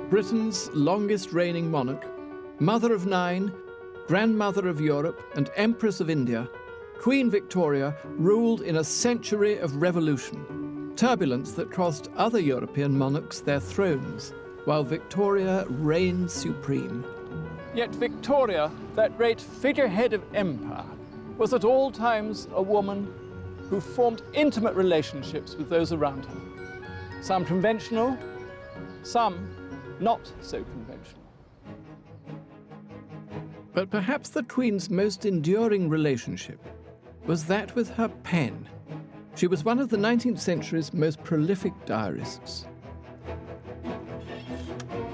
Britain's longest reigning monarch, mother of 9, grandmother of Europe and Empress of India, Queen Victoria ruled in a century of revolution, turbulence that cost other European monarchs their thrones, while Victoria reigned supreme. Yet Victoria, that great figurehead of empire, was at all times a woman who formed intimate relationships with those around her. Some conventional, some not so conventional. But perhaps the Queen's most enduring relationship was that with her pen. She was one of the 19th century's most prolific diarists.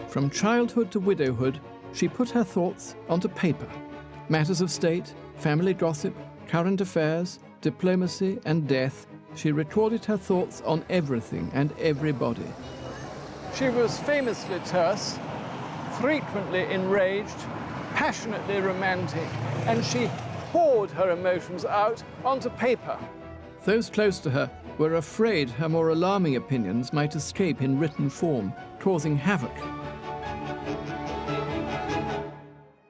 From childhood to widowhood, she put her thoughts onto paper. Matters of state, family gossip, current affairs, diplomacy and death, she recorded her thoughts on everything and everybody. She was famously terse, frequently enraged, passionately romantic, and she poured her emotions out onto paper. Those close to her were afraid her more alarming opinions might escape in written form, causing havoc.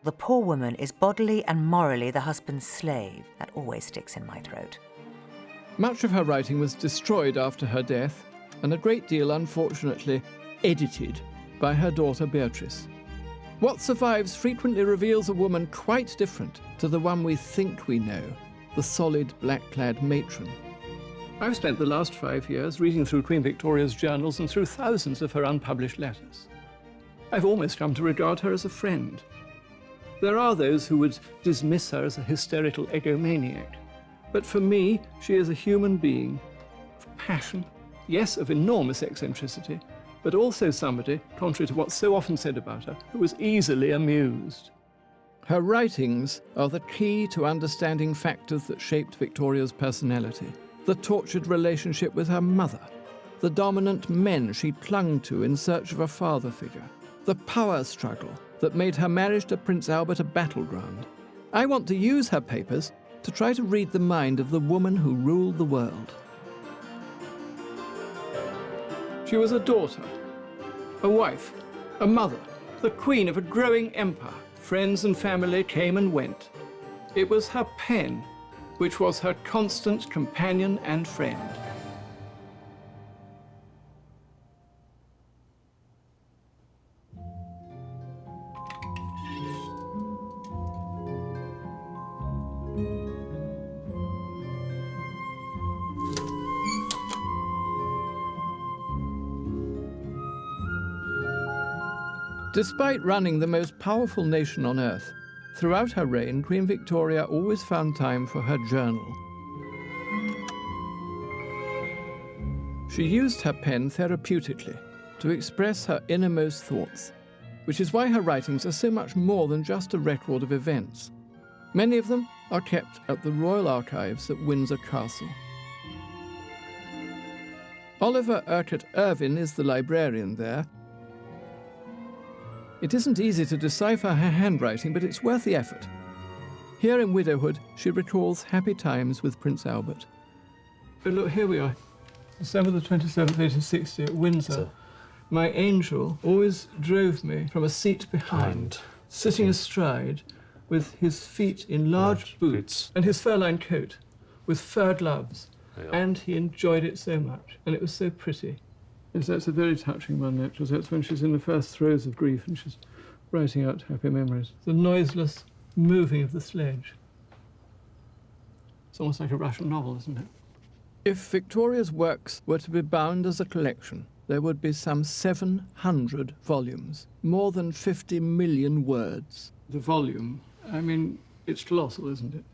The poor woman is bodily and morally the husband's slave. That always sticks in my throat. Much of her writing was destroyed after her death, and a great deal, unfortunately, edited by her daughter Beatrice. What survives frequently reveals a woman quite different to the one we think we know, the solid, black-clad matron. I've spent the last 5 years reading through Queen Victoria's journals and through thousands of her unpublished letters. I've almost come to regard her as a friend. There are those who would dismiss her as a hysterical egomaniac, but for me, she is a human being of passion, yes, of enormous eccentricity, but also somebody, contrary to what's so often said about her, who was easily amused. Her writings are the key to understanding factors that shaped Victoria's personality. The tortured relationship with her mother, the dominant men she clung to in search of a father figure, the power struggle that made her marriage to Prince Albert a battleground. I want to use her papers to try to read the mind of the woman who ruled the world. She was a daughter, a wife, a mother, the queen of a growing empire. Friends and family came and went. It was her pen which was her constant companion and friend. Despite running the most powerful nation on earth, throughout her reign, Queen Victoria always found time for her journal. She used her pen therapeutically to express her innermost thoughts, which is why her writings are so much more than just a record of events. Many of them are kept at the Royal Archives at Windsor Castle. Oliver Urquhart Irvine is the librarian there. It isn't easy to decipher her handwriting, but it's worth the effort. Here in widowhood, she recalls happy times with Prince Albert. But look, here we are, December the 27th, 1860, at Windsor. My angel always drove me from a seat behind, sitting astride, with his feet in large boots and his fur-lined coat, with fur gloves. And he enjoyed it so much, and it was so pretty. Yes, that's a very touching one, actually. That's when she's in the first throes of grief and she's writing out happy memories. The noiseless moving of the sledge. It's almost like a Russian novel, isn't it? If Victoria's works were to be bound as a collection, there would be some 700 volumes, more than 50 million words. The volume, I mean, it's colossal, isn't it?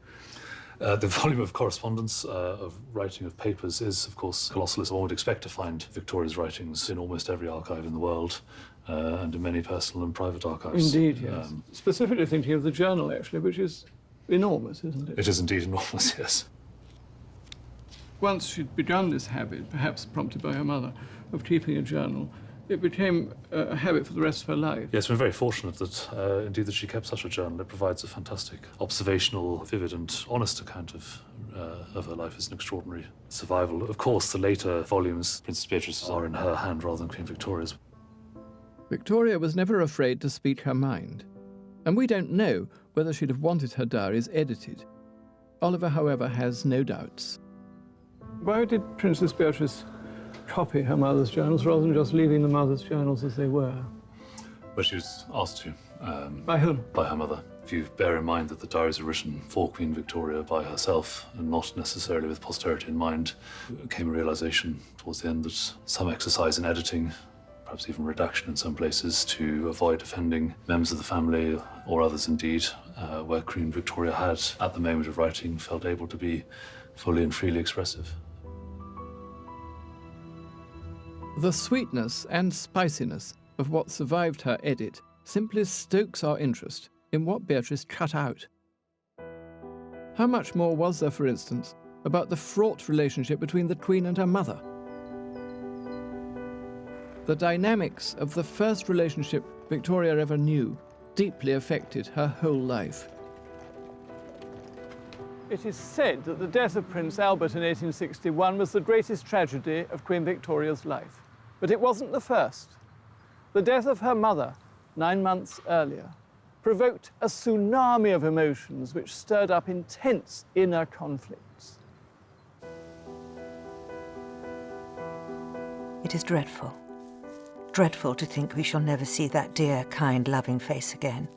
The volume of correspondence, of writing of papers is, of course, colossal, as one would expect to find Victoria's writings in almost every archive in the world, and in many personal and private archives. Indeed, yes. Specifically thinking of the journal, actually, which is enormous, isn't it? It is indeed enormous, yes. Once she'd begun this habit, perhaps prompted by her mother, of keeping a journal, it became a habit for the rest of her life. Yes, we're very fortunate that, indeed, that she kept such a journal. It provides a fantastic, observational, vivid and honest account of her life as an extraordinary survival. Of course, the later volumes, Princess Beatrice, are in her hand rather than Queen Victoria's. Victoria was never afraid to speak her mind, and we don't know whether she'd have wanted her diaries edited. Oliver, however, has no doubts. Why did Princess Beatrice copy her mother's journals rather than just leaving the mother's journals as they were? But she was asked to. By whom? By her mother. If you bear in mind that the diaries are written for Queen Victoria by herself and not necessarily with posterity in mind, there came a realization towards the end that some exercise in editing, perhaps even redaction in some places, to avoid offending members of the family or others indeed, where Queen Victoria had, at the moment of writing, felt able to be fully and freely expressive. The sweetness and spiciness of what survived her edit simply stokes our interest in what Beatrice cut out. How much more was there, for instance, about the fraught relationship between the Queen and her mother? The dynamics of the first relationship Victoria ever knew deeply affected her whole life. It is said that the death of Prince Albert in 1861 was the greatest tragedy of Queen Victoria's life. But it wasn't the first. The death of her mother, 9 months earlier, provoked a tsunami of emotions which stirred up intense inner conflicts. It is dreadful. Dreadful to think we shall never see that dear, kind, loving face again.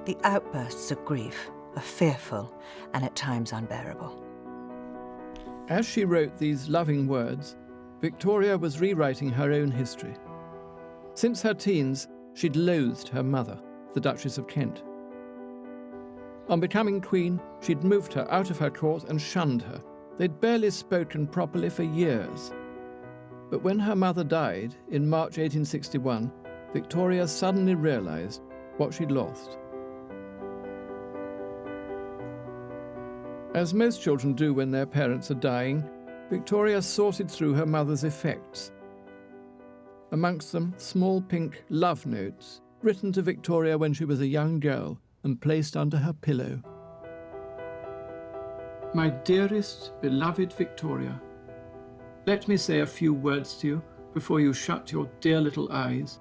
The outbursts of grief are fearful and at times unbearable. As she wrote these loving words, Victoria was rewriting her own history. Since her teens, she'd loathed her mother, the Duchess of Kent. On becoming queen, she'd moved her out of her court and shunned her. They'd barely spoken properly for years. But when her mother died in March 1861, Victoria suddenly realized what she'd lost. As most children do when their parents are dying, Victoria sorted through her mother's effects. Amongst them, small pink love notes written to Victoria when she was a young girl and placed under her pillow. My dearest, beloved Victoria, let me say a few words to you before you shut your dear little eyes.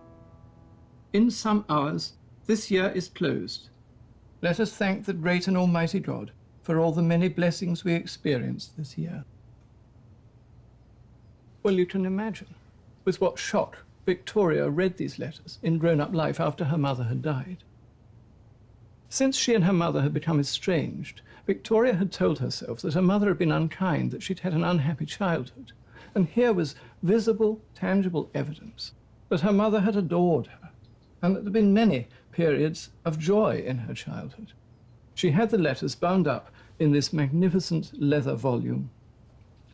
In some hours, this year is closed. Let us thank the great and almighty God for all the many blessings we experienced this year. Well, you can imagine with what shock Victoria read these letters in grown-up life after her mother had died. Since she and her mother had become estranged, Victoria had told herself that her mother had been unkind, that she'd had an unhappy childhood. And here was visible, tangible evidence that her mother had adored her, and that there had been many periods of joy in her childhood. She had the letters bound up in this magnificent leather volume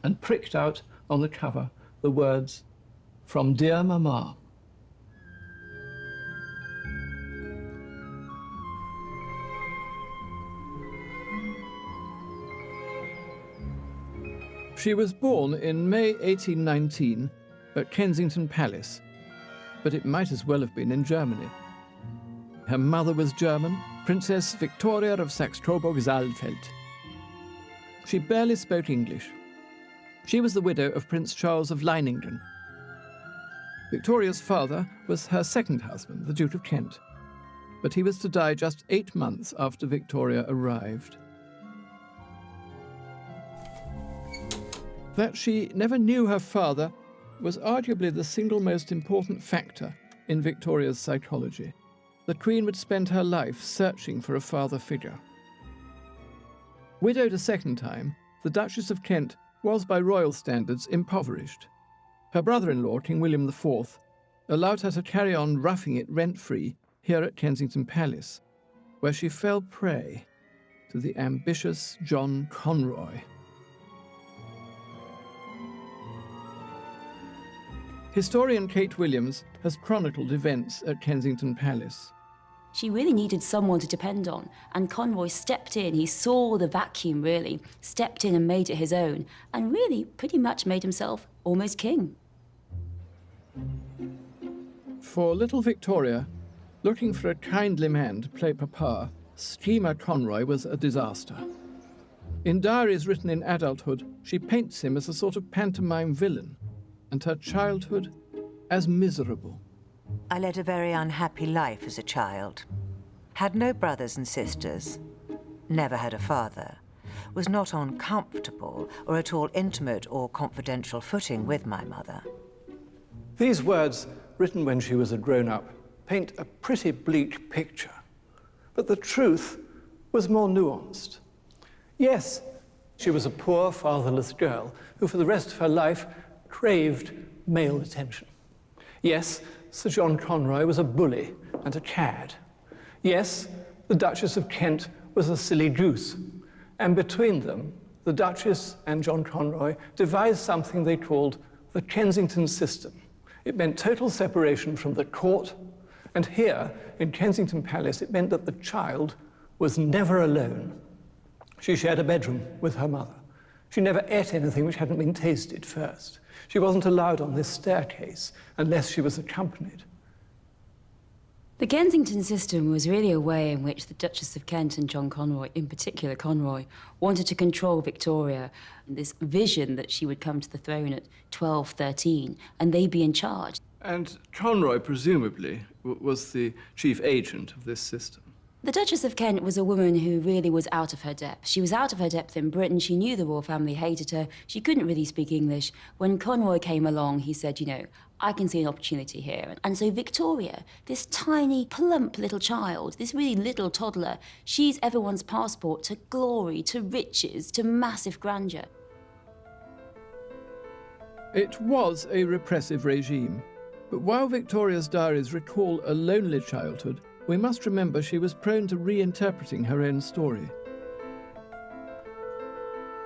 and pricked out on the cover the words, "From dear Mama." She was born in May 1819 at Kensington Palace, but it might as well have been in Germany. Her mother was German, Princess Victoria of Saxe-Coburg-Saalfeld. She barely spoke English. She was the widow of Prince Charles of Leiningen. Victoria's father was her second husband, the Duke of Kent, but he was to die just 8 months after Victoria arrived. That she never knew her father was arguably the single most important factor in Victoria's psychology. The Queen would spend her life searching for a father figure. Widowed a second time, the Duchess of Kent was by royal standards impoverished. Her brother-in-law, King William IV, allowed her to carry on roughing it rent-free here at Kensington Palace, where she fell prey to the ambitious John Conroy. Historian Kate Williams has chronicled events at Kensington Palace. She really needed someone to depend on, and Conroy stepped in. He saw the vacuum, really, stepped in and made it his own, and really pretty much made himself almost king. For little Victoria, looking for a kindly man to play Papa, schemer Conroy was a disaster. In diaries written in adulthood, she paints him as a sort of pantomime villain, and her childhood as miserable. I led a very unhappy life as a child. Had no brothers and sisters. Never had a father. Was not on comfortable or at all intimate or confidential footing with my mother. These words, written when she was a grown-up, paint a pretty bleak picture. But the truth was more nuanced. Yes, she was a poor, fatherless girl who for the rest of her life craved male attention. Yes, Sir John Conroy was a bully and a cad. Yes, the Duchess of Kent was a silly goose. And between them, the Duchess and John Conroy devised something they called the Kensington system. It meant total separation from the court, and here, in Kensington Palace, it meant that the child was never alone. She shared a bedroom with her mother. She never ate anything which hadn't been tasted first. She wasn't allowed on this staircase unless she was accompanied. The Kensington system was really a way in which the Duchess of Kent and John Conroy, in particular Conroy, wanted to control Victoria. This vision that she would come to the throne at 12, 13, and they'd be in charge. And Conroy, presumably, was the chief agent of this system. The Duchess of Kent was a woman who really was out of her depth. She was out of her depth in Britain. She knew the royal family hated her. She couldn't really speak English. When Conroy came along, he said, you know, I can see an opportunity here. And so Victoria, this tiny, plump little child, this really little toddler, she's everyone's passport to glory, to riches, to massive grandeur. It was a repressive regime. But while Victoria's diaries recall a lonely childhood, we must remember she was prone to reinterpreting her own story.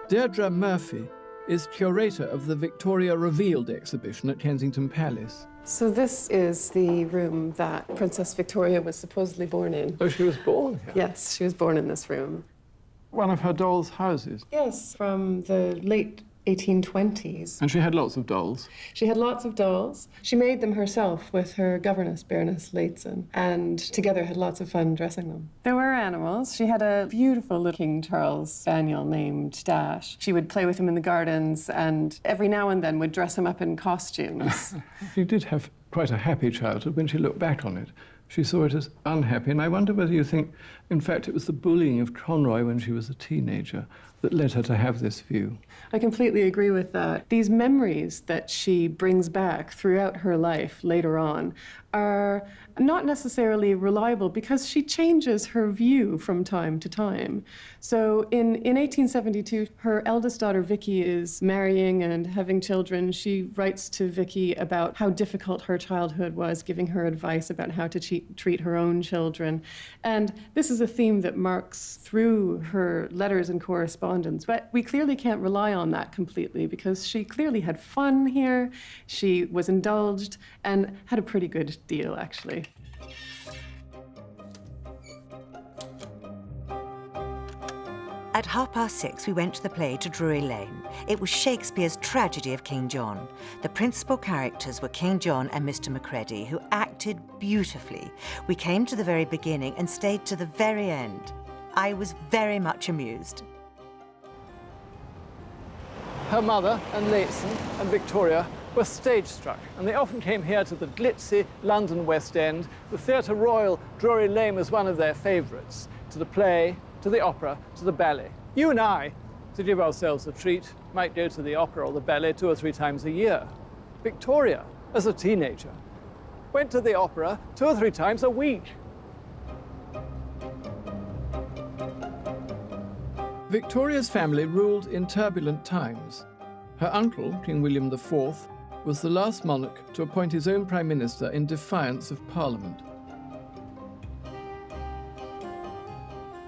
Deirdre Murphy is curator of the Victoria Revealed exhibition at Kensington Palace. So this is the room that Princess Victoria was supposedly born in. Oh, she was born here? Yes, she was born in this room. One of her dolls' houses. Yes, from the late 1820s. And she had lots of dolls. She had lots of dolls. She made them herself with her governess, Baroness Leighton, and together had lots of fun dressing them. There were animals. She had a beautiful little King Charles spaniel named Dash. She would play with him in the gardens and every now and then would dress him up in costumes. She did have quite a happy childhood. When she looked back on it, she saw it as unhappy. And I wonder whether you think, in fact, it was the bullying of Conroy when she was a teenager that led her to have this view. I completely agree with that. These memories that she brings back throughout her life later on are not necessarily reliable because she changes her view from time to time. So in 1872, her eldest daughter Vicky is marrying and having children. She writes to Vicky about how difficult her childhood was, giving her advice about how to treat her own children. And this is a theme that marks through her letters and correspondence. But we clearly can't rely on that completely because she clearly had fun here, she was indulged, and had a pretty good deal, actually. At 6:30, we went to the play to Drury Lane. It was Shakespeare's tragedy of King John. The principal characters were King John and Mr. Macready, who acted beautifully. We came to the very beginning and stayed to the very end. I was very much amused. Her mother and Leighton and Victoria were stage-struck, and they often came here to the glitzy London West End. The Theatre Royal, Drury Lane, was one of their favourites. To the play, to the opera, to the ballet. You and I, to give ourselves a treat, might go to the opera or the ballet 2 or 3 times a year. Victoria, as a teenager, went to the opera 2 or 3 times a week. Victoria's family ruled in turbulent times. Her uncle, King William IV, was the last monarch to appoint his own prime minister in defiance of Parliament.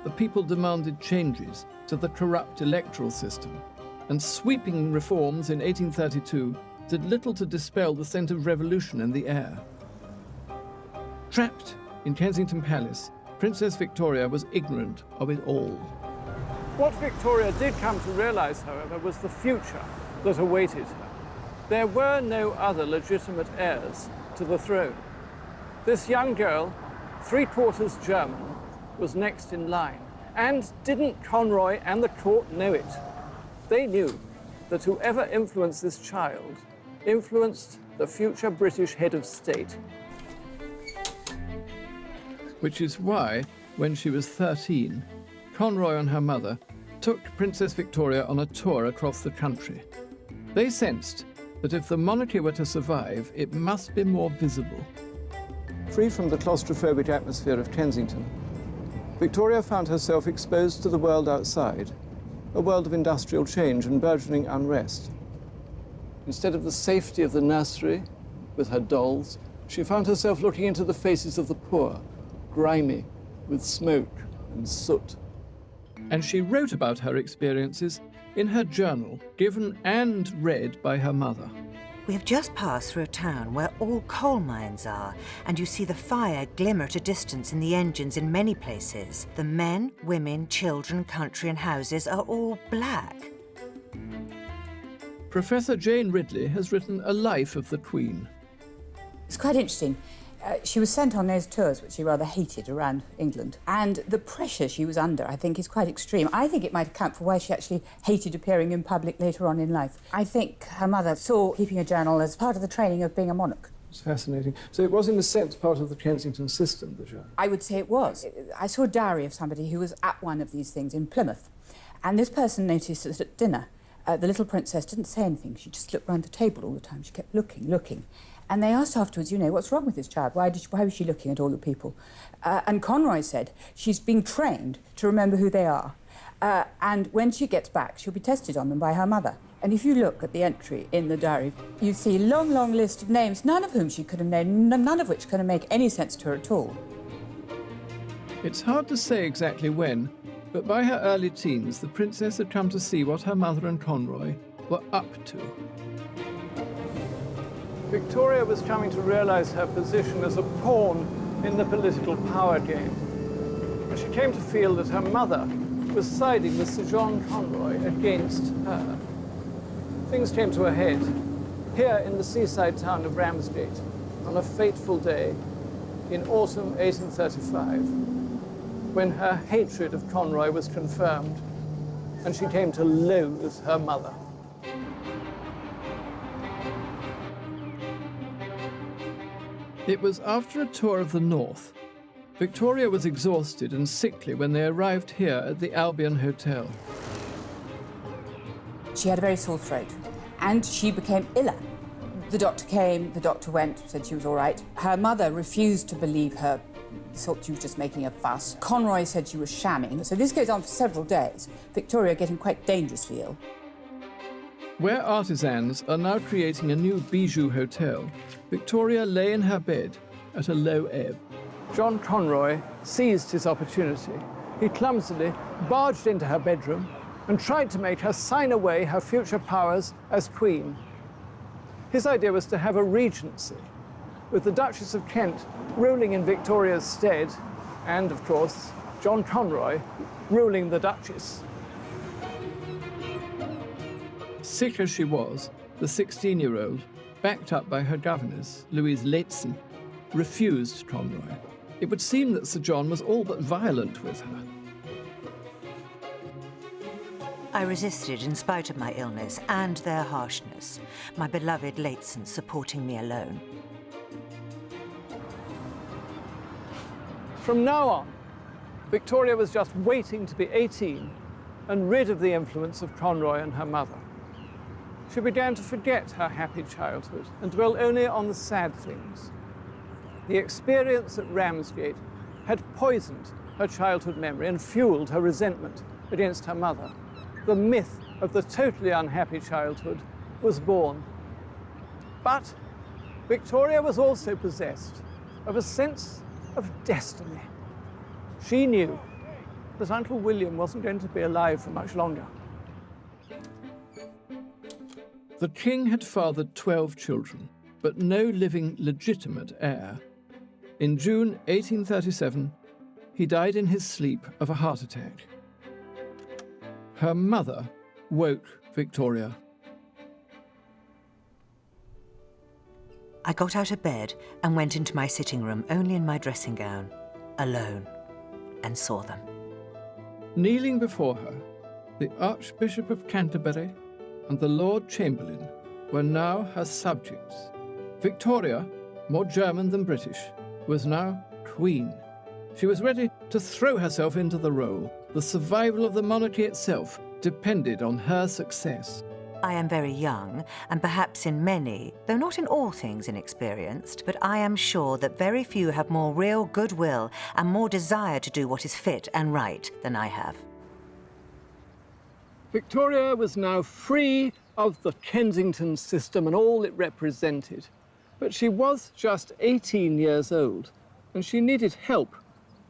The people demanded changes to the corrupt electoral system, and sweeping reforms in 1832 did little to dispel the scent of revolution in the air. Trapped in Kensington Palace, Princess Victoria was ignorant of it all. What Victoria did come to realize, however, was the future that awaited her. There were no other legitimate heirs to the throne. This young girl, 3/4 German, was next in line. And didn't Conroy and the court know it? They knew that whoever influenced this child influenced the future British head of state. which is why, when she was 13, Conroy and her mother took Princess Victoria on a tour across the country. They sensed that if the monarchy were to survive, it must be more visible. Free from the claustrophobic atmosphere of Kensington, Victoria found herself exposed to the world outside, a world of industrial change and burgeoning unrest. Instead of the safety of the nursery with her dolls, she found herself looking into the faces of the poor, grimy with smoke and soot. And she wrote about her experiences in her journal, given and read by her mother. We have just passed through a town where all coal mines are, and you see the fire glimmer at a distance in the engines in many places. The men, women, children, country and houses are all black. Professor Jane Ridley has written a life of the Queen. It's quite interesting. She was sent on those tours, which she rather hated, around England. And the pressure she was under, I think, is quite extreme. I think it might account for why she actually hated appearing in public later on in life. I think her mother saw keeping a journal as part of the training of being a monarch. It's fascinating. So it was, in a sense, part of the Kensington system, the journal? I would say it was. I saw a diary of somebody who was at one of these things in Plymouth. And this person noticed that at dinner, the little princess didn't say anything. She just looked round the table all the time. She kept looking. And they asked afterwards, what's wrong with this child? Why was she looking at all the people? And Conroy said, she's being trained to remember who they are. And when she gets back, she'll be tested on them by her mother. And if you look at the entry in the diary, you see a long, long list of names, none of whom she could have known, none of which could make any sense to her at all. It's hard to say exactly when, but by her early teens, the princess had come to see what her mother and Conroy were up to. Victoria was coming to realize her position as a pawn in the political power game. And she came to feel that her mother was siding with Sir John Conroy against her. Things came to a head here in the seaside town of Ramsgate on a fateful day in autumn 1835, when her hatred of Conroy was confirmed and she came to loathe her mother. It was after a tour of the north. Victoria was exhausted and sickly when they arrived here at the Albion Hotel. She had a very sore throat, and she became iller. The doctor came, the doctor went, said she was all right. Her mother refused to believe her, thought she was just making a fuss. Conroy said she was shamming. So this goes on for several days, Victoria getting quite dangerously ill. Where artisans are now creating a new bijou hotel, Victoria lay in her bed at a low ebb. John Conroy seized his opportunity. He clumsily barged into her bedroom and tried to make her sign away her future powers as queen. His idea was to have a regency, with the Duchess of Kent ruling in Victoria's stead, and, of course, John Conroy ruling the Duchess. Sick as she was, the 16-year-old, backed up by her governess, Louise Leighton, refused Conroy. It would seem that Sir John was all but violent with her. I resisted in spite of my illness and their harshness, my beloved Leighton supporting me alone. From now on, Victoria was just waiting to be 18 and rid of the influence of Conroy and her mother. She began to forget her happy childhood and dwell only on the sad things. The experience at Ramsgate had poisoned her childhood memory and fueled her resentment against her mother. The myth of the totally unhappy childhood was born. But Victoria was also possessed of a sense of destiny. She knew that Uncle William wasn't going to be alive for much longer. The king had fathered 12 children, but no living legitimate heir. In June 1837, he died in his sleep of a heart attack. Her mother woke Victoria. I got out of bed and went into my sitting room, only in my dressing gown, alone, and saw them. Kneeling before her, the Archbishop of Canterbury and the Lord Chamberlain were now her subjects. Victoria, more German than British, was now Queen. She was ready to throw herself into the role. The survival of the monarchy itself depended on her success. I am very young, and perhaps in many, though not in all things inexperienced, but I am sure that very few have more real goodwill and more desire to do what is fit and right than I have. Victoria was now free of the Kensington system and all it represented. But she was just 18 years old, and she needed help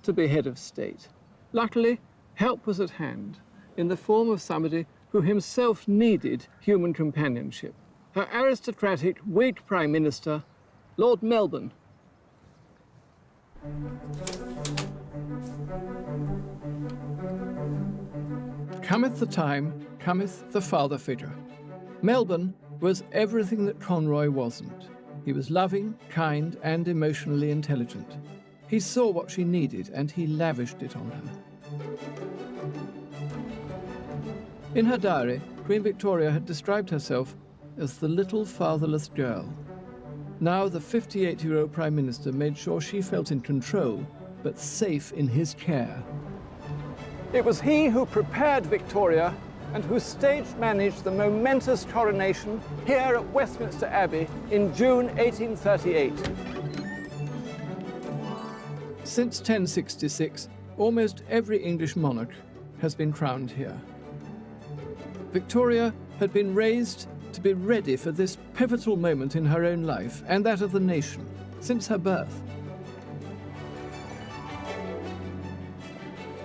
to be head of state. Luckily, help was at hand in the form of somebody who himself needed human companionship. Her aristocratic Whig Prime Minister, Lord Melbourne. Cometh the time, cometh the father figure. Melbourne was everything that Conroy wasn't. He was loving, kind, and emotionally intelligent. He saw what she needed, and he lavished it on her. In her diary, Queen Victoria had described herself as the little fatherless girl. Now the 58-year-old Prime Minister made sure she felt in control, but safe in his care. It was he who prepared Victoria and who stage-managed the momentous coronation here at Westminster Abbey in June 1838. Since 1066, almost every English monarch has been crowned here. Victoria had been raised to be ready for this pivotal moment in her own life and that of the nation since her birth.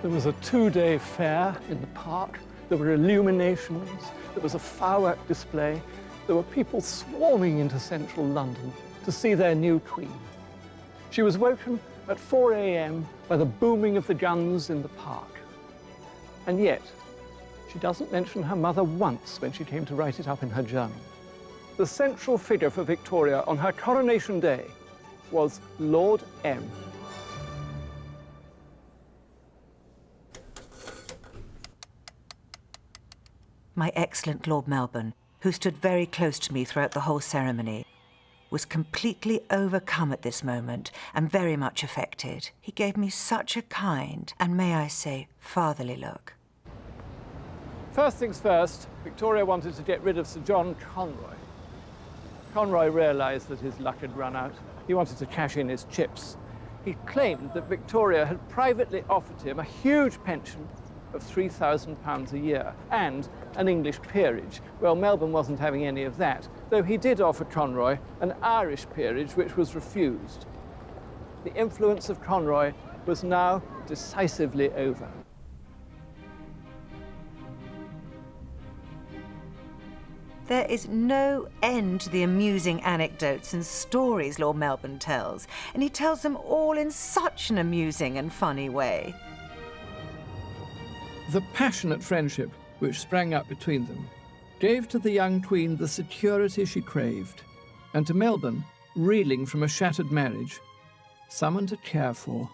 There was a two-day fair in the park. There were illuminations. There was a firework display. There were people swarming into central London to see their new queen. She was woken at 4 a.m. by the booming of the guns in the park. And yet, she doesn't mention her mother once when she came to write it up in her journal. The central figure for Victoria on her coronation day was Lord M. My excellent Lord Melbourne, who stood very close to me throughout the whole ceremony, was completely overcome at this moment and very much affected. He gave me such a kind and, may I say, fatherly look. First things first, Victoria wanted to get rid of Sir John Conroy. Conroy realised that his luck had run out. He wanted to cash in his chips. He claimed that Victoria had privately offered him a huge pension of £3,000 a year and an English peerage. Well, Melbourne wasn't having any of that, though he did offer Conroy an Irish peerage, which was refused. The influence of Conroy was now decisively over. There is no end to the amusing anecdotes and stories Lord Melbourne tells, and he tells them all in such an amusing and funny way. The passionate friendship which sprang up between them gave to the young queen the security she craved, and to Melbourne, reeling from a shattered marriage, someone to care for.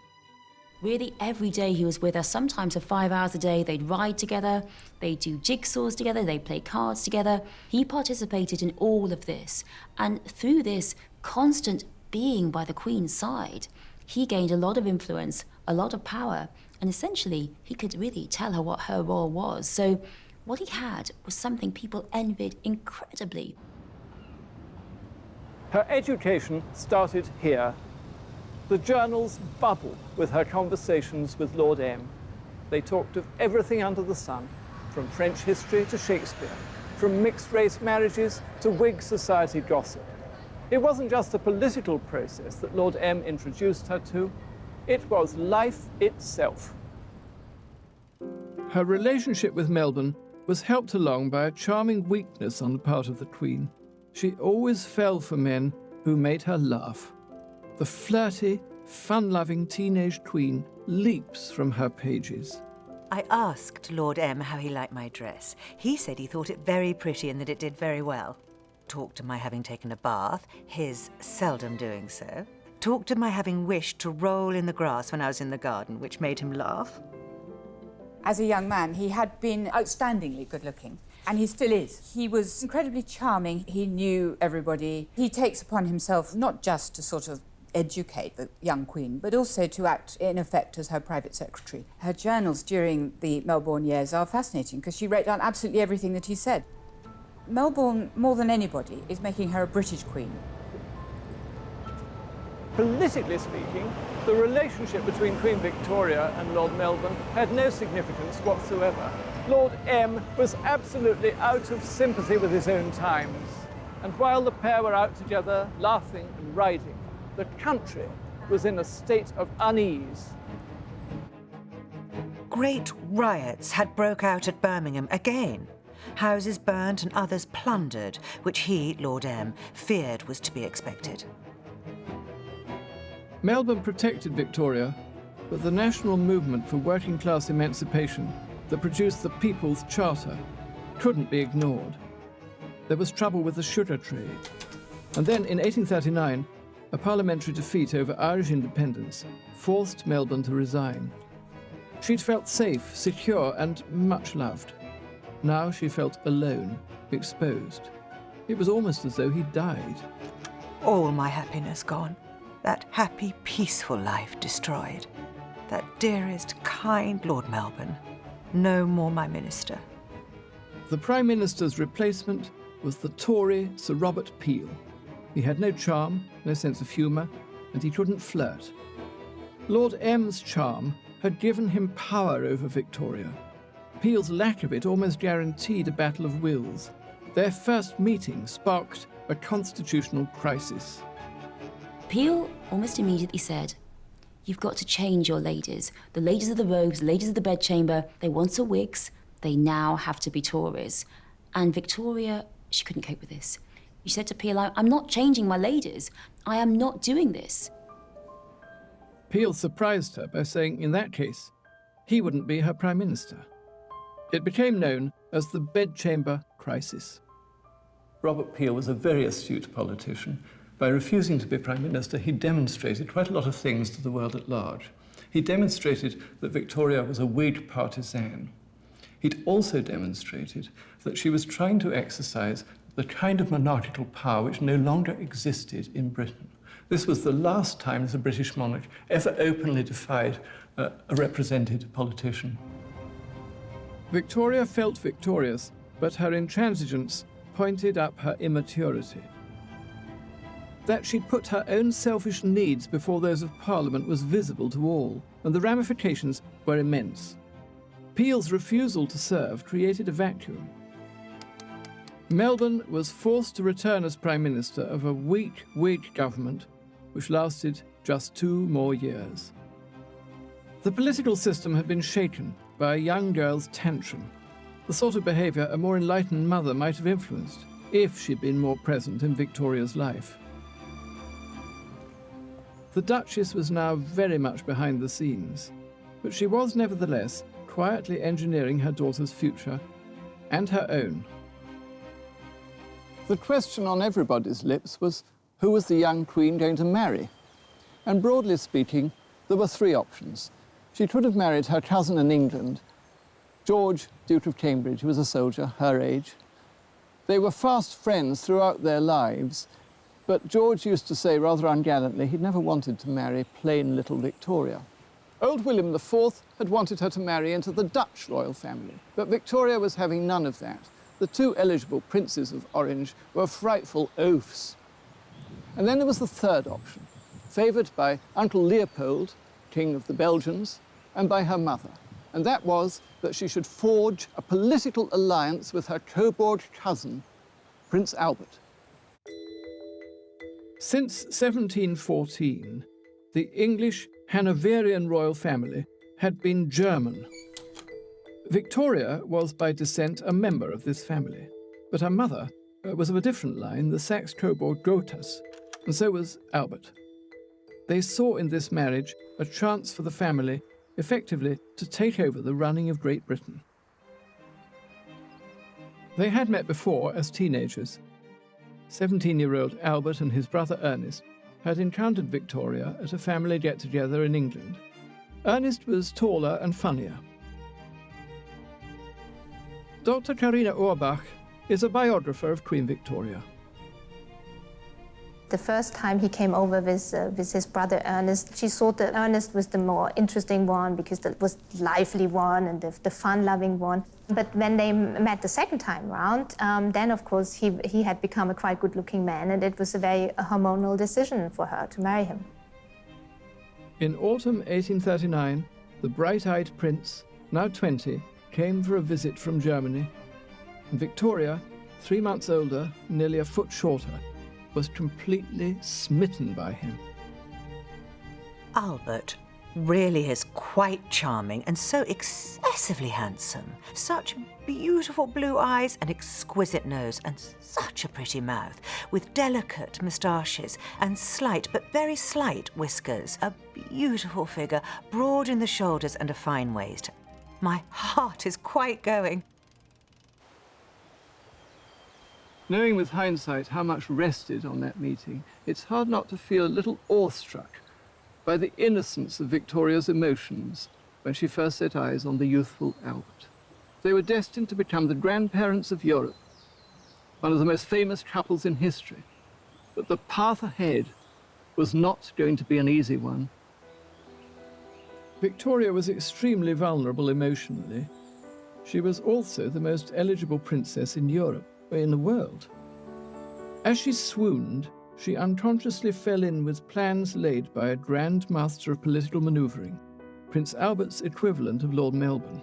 Really, every day he was with her, sometimes for 5 hours a day. They'd ride together, they'd do jigsaws together, they'd play cards together. He participated in all of this, and through this constant being by the Queen's side, he gained a lot of influence, a lot of power, and essentially he could really tell her what her role was. So what he had was something people envied incredibly. Her education started here. The journals bubble with her conversations with Lord M. They talked of everything under the sun, from French history to Shakespeare, from mixed-race marriages to Whig society gossip. It wasn't just a political process that Lord M introduced her to, it was life itself. Her relationship with Melbourne was helped along by a charming weakness on the part of the Queen. She always fell for men who made her laugh. The flirty, fun-loving teenage queen leaps from her pages. I asked Lord M how he liked my dress. He said he thought it very pretty and that it did very well. Talked of my having taken a bath, his seldom doing so. Talked of my having wished to roll in the grass when I was in the garden, which made him laugh. As a young man, he had been outstandingly good-looking, and he still is. He was incredibly charming. He knew everybody. He takes upon himself not just to sort of educate the young queen, but also to act, in effect, as her private secretary. Her journals during the Melbourne years are fascinating because she wrote down absolutely everything that he said. Melbourne, more than anybody, is making her a British queen. Politically speaking, the relationship between Queen Victoria and Lord Melbourne had no significance whatsoever. Lord M was absolutely out of sympathy with his own times. And while the pair were out together, laughing and riding, the country was in a state of unease. Great riots had broke out at Birmingham again. Houses burned and others plundered, which he, Lord M, feared was to be expected. Melbourne protected Victoria, but the national movement for working-class emancipation that produced the People's Charter couldn't be ignored. There was trouble with the sugar trade. And then, in 1839, a parliamentary defeat over Irish independence forced Melbourne to resign. She'd felt safe, secure, and much loved. Now she felt alone, exposed. It was almost as though he'd died. All my happiness gone. That happy, peaceful life destroyed. That dearest, kind Lord Melbourne, no more my minister. The Prime Minister's replacement was the Tory Sir Robert Peel. He had no charm, no sense of humour, and he couldn't flirt. Lord M's charm had given him power over Victoria. Peel's lack of it almost guaranteed a battle of wills. Their first meeting sparked a constitutional crisis. Peel almost immediately said, "You've got to change your ladies. The ladies of the robes, the ladies of the bedchamber, they once were Whigs, they now have to be Tories." And Victoria, she couldn't cope with this. She said to Peel, "I'm not changing my ladies. I am not doing this." Peel surprised her by saying, in that case, he wouldn't be her Prime Minister. It became known as the Bedchamber Crisis. Robert Peel was a very astute politician. By refusing to be Prime Minister, he demonstrated quite a lot of things to the world at large. He demonstrated that Victoria was a Whig partisan. He'd also demonstrated that she was trying to exercise the kind of monarchical power which no longer existed in Britain. This was the last time the British monarch ever openly defied a represented politician. Victoria felt victorious, but her intransigence pointed up her immaturity. That she'd put her own selfish needs before those of Parliament was visible to all, and the ramifications were immense. Peel's refusal to serve created a vacuum. Melbourne was forced to return as Prime Minister of a weak Whig government, which lasted just 2 more years. The political system had been shaken by a young girl's tantrum, the sort of behaviour a more enlightened mother might have influenced if she'd been more present in Victoria's life. The Duchess was now very much behind the scenes, but she was nevertheless quietly engineering her daughter's future and her own. The question on everybody's lips was, who was the young Queen going to marry? And broadly speaking, there were 3 options. She could have married her cousin in England, George, Duke of Cambridge, who was a soldier, her age. They were fast friends throughout their lives, but George used to say rather ungallantly he'd never wanted to marry plain little Victoria. Old William IV had wanted her to marry into the Dutch royal family, but Victoria was having none of that. The 2 eligible princes of Orange were frightful oafs. And then there was the 3rd option, favoured by Uncle Leopold, King of the Belgians, and by her mother. And that was that she should forge a political alliance with her Coburg cousin, Prince Albert. Since 1714, the English Hanoverian royal family had been German. Victoria was by descent a member of this family, but her mother was of a different line, the Saxe-Coburg-Gotha's, and so was Albert. They saw in this marriage a chance for the family effectively to take over the running of Great Britain. They had met before as teenagers. 17-year-old Albert and his brother Ernest had encountered Victoria at a family get-together in England. Ernest was taller and funnier. Dr. Carina Auerbach is a biographer of Queen Victoria. The first time he came over with his brother Ernest, she thought that Ernest was the more interesting one because that was the lively one and the fun-loving one. But when they met the second time round, then of course he had become a quite good-looking man, and it was a very hormonal decision for her to marry him. In autumn 1839, the bright-eyed prince, now 20, came for a visit from Germany, and Victoria, 3 months older, nearly a foot shorter, was completely smitten by him. Albert really is quite charming and so excessively handsome. Such beautiful blue eyes, an exquisite nose, and such a pretty mouth, with delicate moustaches and slight, but very slight whiskers. A beautiful figure, broad in the shoulders and a fine waist. My heart is quite going. Knowing with hindsight how much rested on that meeting, it's hard not to feel a little awestruck by the innocence of Victoria's emotions when she first set eyes on the youthful Albert. They were destined to become the grandparents of Europe, one of the most famous couples in history. But the path ahead was not going to be an easy one. Victoria was extremely vulnerable emotionally. She was also the most eligible princess in Europe, in the world. As she swooned, she unconsciously fell in with plans laid by a Grand Master of Political Manoeuvring, Prince Albert's equivalent of Lord Melbourne.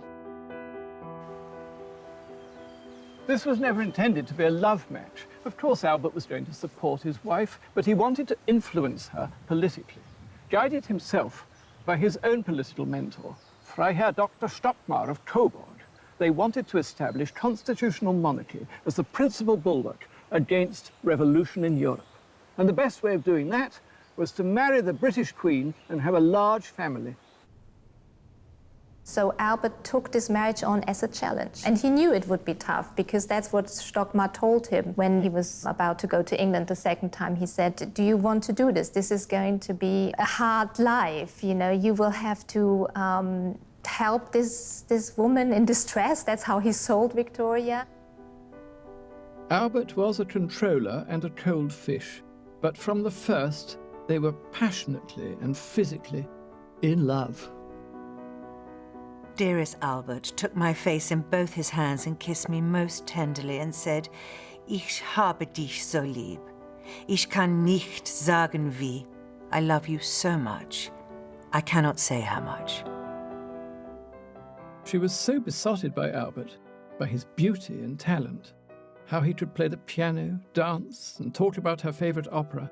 This was never intended to be a love match. Of course, Albert was going to support his wife, but he wanted to influence her politically, guided himself by his own political mentor, Freiherr Dr. Stockmar of Coburg. They wanted to establish constitutional monarchy as the principal bulwark against revolution in Europe. And the best way of doing that was to marry the British Queen and have a large family. So Albert took this marriage on as a challenge. And he knew it would be tough, because that's what Stockmar told him when he was about to go to England the second time. He said, do you want to do this? This is going to be a hard life. You know, you will have to help this woman in distress. That's how he sold Victoria. Albert was a controller and a cold fish, but from the first, they were passionately and physically in love. Dearest Albert took my face in both his hands and kissed me most tenderly and said, Ich habe dich so lieb. Ich kann nicht sagen wie. I love you so much. I cannot say how much. She was so besotted by Albert, by his beauty and talent, how he could play the piano, dance, and talk about her favourite opera,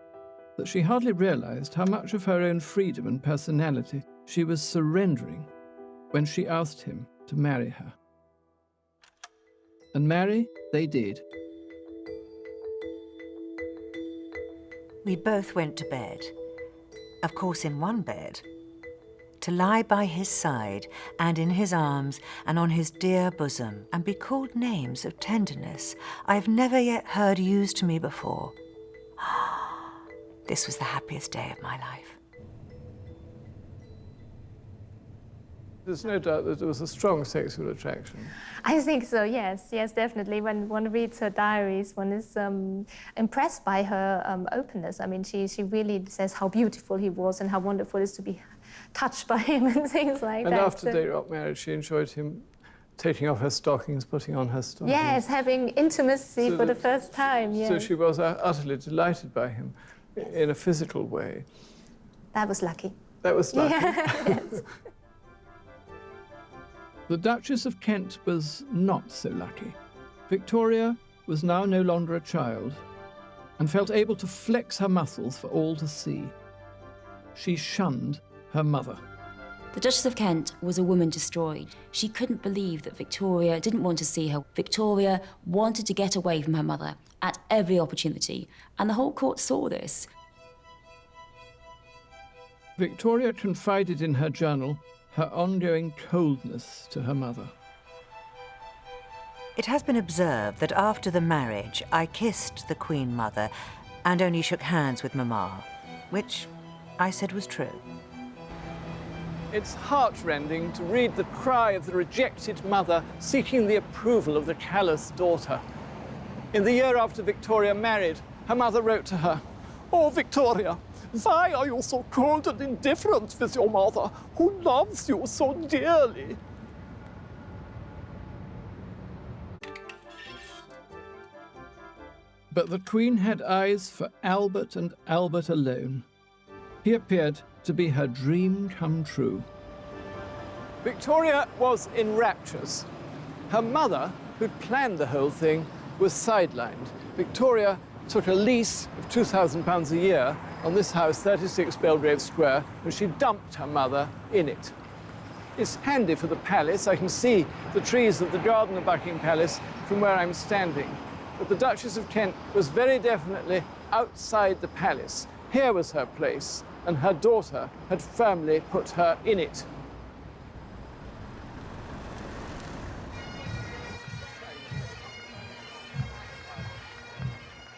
that she hardly realised how much of her own freedom and personality she was surrendering when she asked him to marry her. And marry they did. We both went to bed. Of course, in one bed. To lie by his side and in his arms and on his dear bosom and be called names of tenderness I have never yet heard used to me before. This was the happiest day of my life. There's no doubt that there was a strong sexual attraction. I think so, yes. Yes, definitely. When one reads her diaries, one is impressed by her openness. I mean, she really says how beautiful he was and how wonderful it is to be touched by him and things like that. And after they got married, she enjoyed him taking off her stockings, putting on her stockings. Yes, having intimacy for the first time, yes. So she was utterly delighted by him in a physical way. That was lucky. That was lucky. Yes. The Duchess of Kent was not so lucky. Victoria was now no longer a child and felt able to flex her muscles for all to see. She shunned her mother. The Duchess of Kent was a woman destroyed. She couldn't believe that Victoria didn't want to see her. Victoria wanted to get away from her mother at every opportunity, and the whole court saw this. Victoria confided in her journal her ongoing coldness to her mother. It has been observed that after the marriage, I kissed the Queen Mother and only shook hands with Mamma, which I said was true. It's heartrending to read the cry of the rejected mother seeking the approval of the callous daughter. In the year after Victoria married, her mother wrote to her, Oh, Victoria, why are you so cold and indifferent with your mother, who loves you so dearly? But the Queen had eyes for Albert and Albert alone. He appeared to be her dream come true. Victoria was in raptures. Her mother, who'd planned the whole thing, was sidelined. Victoria took a lease of £2,000 a year on this house, 36 Belgrave Square, and she dumped her mother in it. It's handy for the palace. I can see the trees of the garden of Buckingham Palace from where I'm standing. But the Duchess of Kent was very definitely outside the palace. Here was her place, and her daughter had firmly put her in it.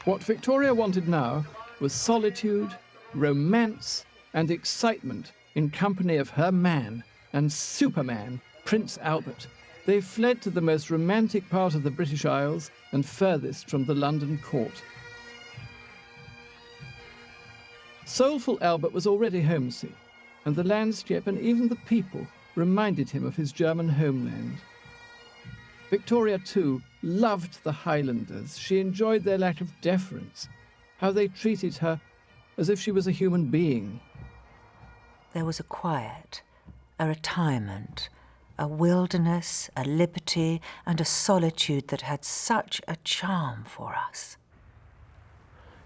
What Victoria wanted now was solitude, romance, and excitement in company of her man and Superman, Prince Albert. They fled to the most romantic part of the British Isles and furthest from the London court. Soulful Albert was already homesick, and the landscape and even the people reminded him of his German homeland. Victoria, too, loved the Highlanders. She enjoyed their lack of deference, how they treated her as if she was a human being. There was a quiet, a retirement, a wilderness, a liberty, and a solitude that had such a charm for us.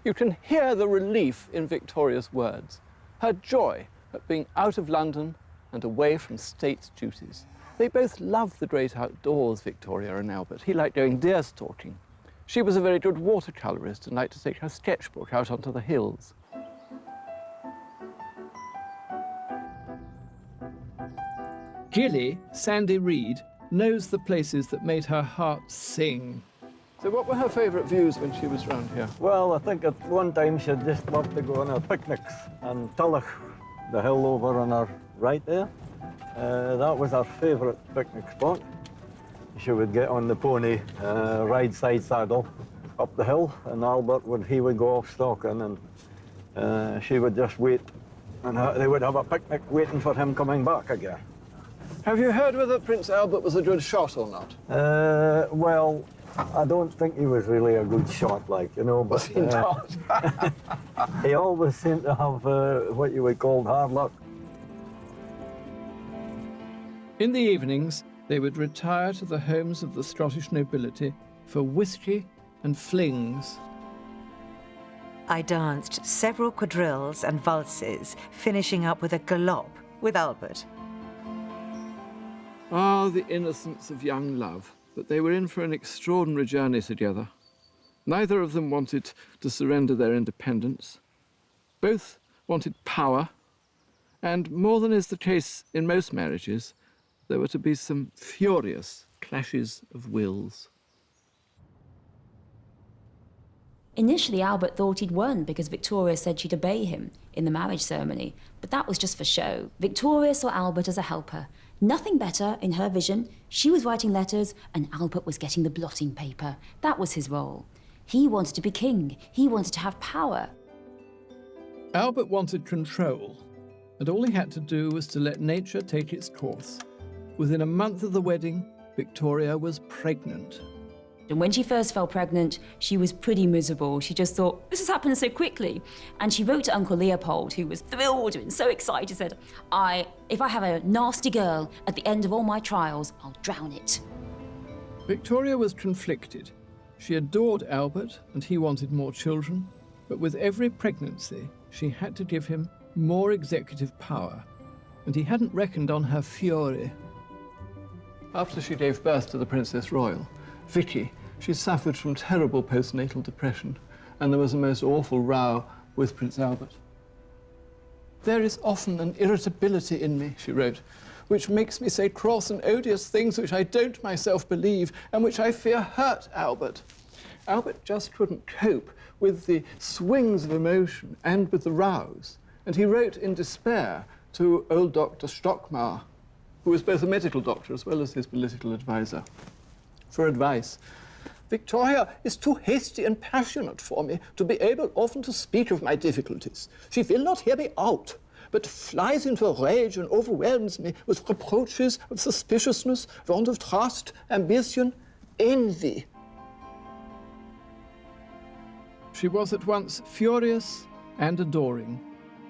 You can hear the relief in Victoria's words, her joy at being out of London and away from state duties. They both loved the great outdoors, Victoria and Albert. He liked going deer stalking. She was a very good watercolourist and liked to take her sketchbook out onto the hills. Gilly, Sandy Reed, knows the places that made her heart sing. So what were her favourite views when she was round here? Well, I think at one time she'd just love to go on her picnics on Tullach, the hill over on her right there. That was her favourite picnic spot. She would get on the pony, ride side saddle up the hill, and Albert would go off stalking, and she would just wait, and they would have a picnic waiting for him coming back again. Have you heard whether Prince Albert was a good shot or not? Well, I don't think he was really a good shot, like, you know, but Was he not? he always seemed to have what you would call hard luck. In the evenings, they would retire to the homes of the Scottish nobility for whisky and flings. I danced several quadrilles and valses, finishing up with a galop with Albert. Ah, the innocence of young love. But they were in for an extraordinary journey together. Neither of them wanted to surrender their independence. Both wanted power, and more than is the case in most marriages, there were to be some furious clashes of wills. Initially, Albert thought he'd won because Victoria said she'd obey him in the marriage ceremony, but that was just for show. Victoria saw Albert as a helper. Nothing better in her vision. She was writing letters and Albert was getting the blotting paper. That was his role. He wanted to be king. He wanted to have power. Albert wanted control, and all he had to do was to let nature take its course. Within a month of the wedding, Victoria was pregnant. And when she first fell pregnant, she was pretty miserable. She just thought, this has happened so quickly. And she wrote to Uncle Leopold, who was thrilled and so excited, said, if I have a nasty girl at the end of all my trials, I'll drown it. Victoria was conflicted. She adored Albert, and he wanted more children. But with every pregnancy, she had to give him more executive power. And he hadn't reckoned on her fury. After she gave birth to the Princess Royal, Vicky, she suffered from terrible postnatal depression, and there was a most awful row with Prince Albert. There is often an irritability in me, she wrote, which makes me say cross and odious things which I don't myself believe and which I fear hurt Albert. Albert just couldn't cope with the swings of emotion and with the rows, and he wrote in despair to old Dr. Stockmar, who was both a medical doctor as well as his political advisor, for advice. Victoria is too hasty and passionate for me to be able often to speak of my difficulties. She will not hear me out, but flies into a rage and overwhelms me with reproaches of suspiciousness, want of trust, ambition, envy. She was at once furious and adoring.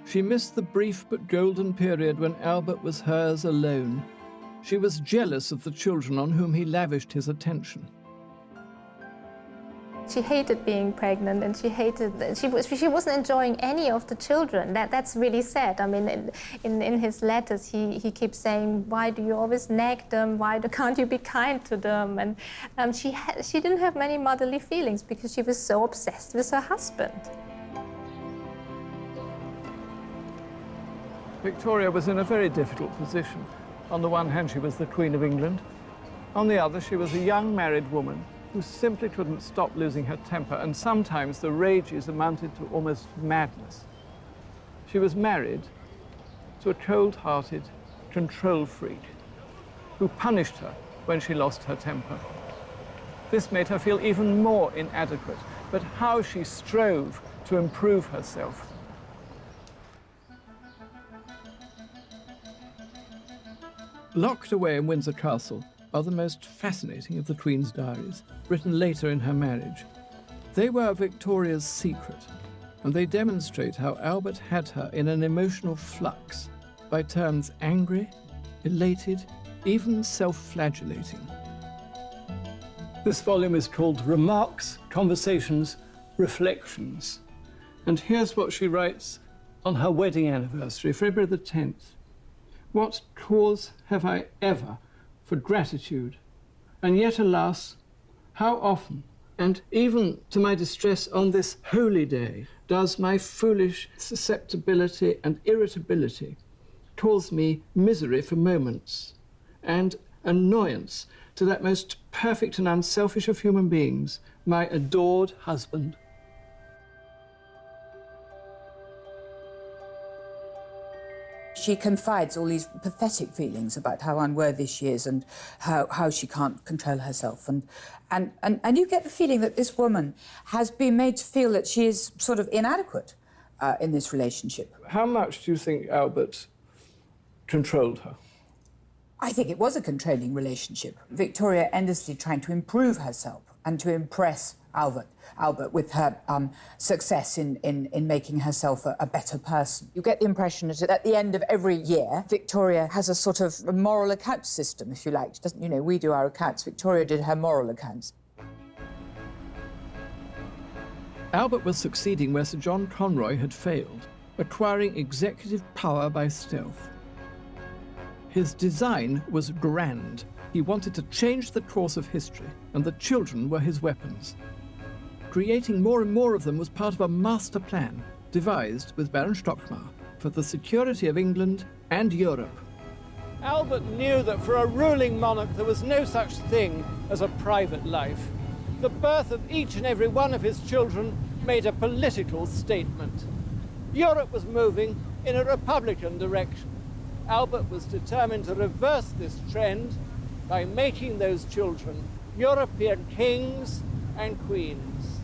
She missed the brief but golden period when Albert was hers alone. She was jealous of the children on whom he lavished his attention. She hated being pregnant, and she wasn't enjoying any of the children. That's really sad. I mean, in his letters, he keeps saying, "Why do you always nag them? Can't you be kind to them?" And she didn't have many motherly feelings because she was so obsessed with her husband. Victoria was in a very difficult position. On the one hand, she was the Queen of England. On the other, she was a young married woman who simply couldn't stop losing her temper, and sometimes the rages amounted to almost madness. She was married to a cold-hearted control freak who punished her when she lost her temper. This made her feel even more inadequate, but how she strove to improve herself. Locked away in Windsor Castle are the most fascinating of the Queen's diaries, written later in her marriage. They were Victoria's secret, and they demonstrate how Albert had her in an emotional flux, by turns angry, elated, even self-flagellating. This volume is called Remarks, Conversations, Reflections. And here's what she writes on her wedding anniversary, February the 10th. "What cause have I ever for gratitude? And yet, alas, how often, and even to my distress on this holy day, does my foolish susceptibility and irritability cause me misery for moments, and annoyance to that most perfect and unselfish of human beings, my adored husband." She confides all these pathetic feelings about how unworthy she is and how she can't control herself. And you get the feeling that this woman has been made to feel that she is sort of inadequate in this relationship. How much do you think Albert controlled her? I think it was a controlling relationship. Victoria endlessly trying to improve herself and to impress Albert with her success in making herself a better person. You get the impression that at the end of every year, Victoria has a sort of a moral account system, if you like. She doesn't, you know, we do our accounts. Victoria did her moral accounts. Albert was succeeding where Sir John Conroy had failed, acquiring executive power by stealth. His design was grand. He wanted to change the course of history, and the children were his weapons. Creating more and more of them was part of a master plan devised with Baron Stockmar for the security of England and Europe. Albert knew that for a ruling monarch there was no such thing as a private life. The birth of each and every one of his children made a political statement. Europe was moving in a republican direction. Albert was determined to reverse this trend by making those children European kings and queens.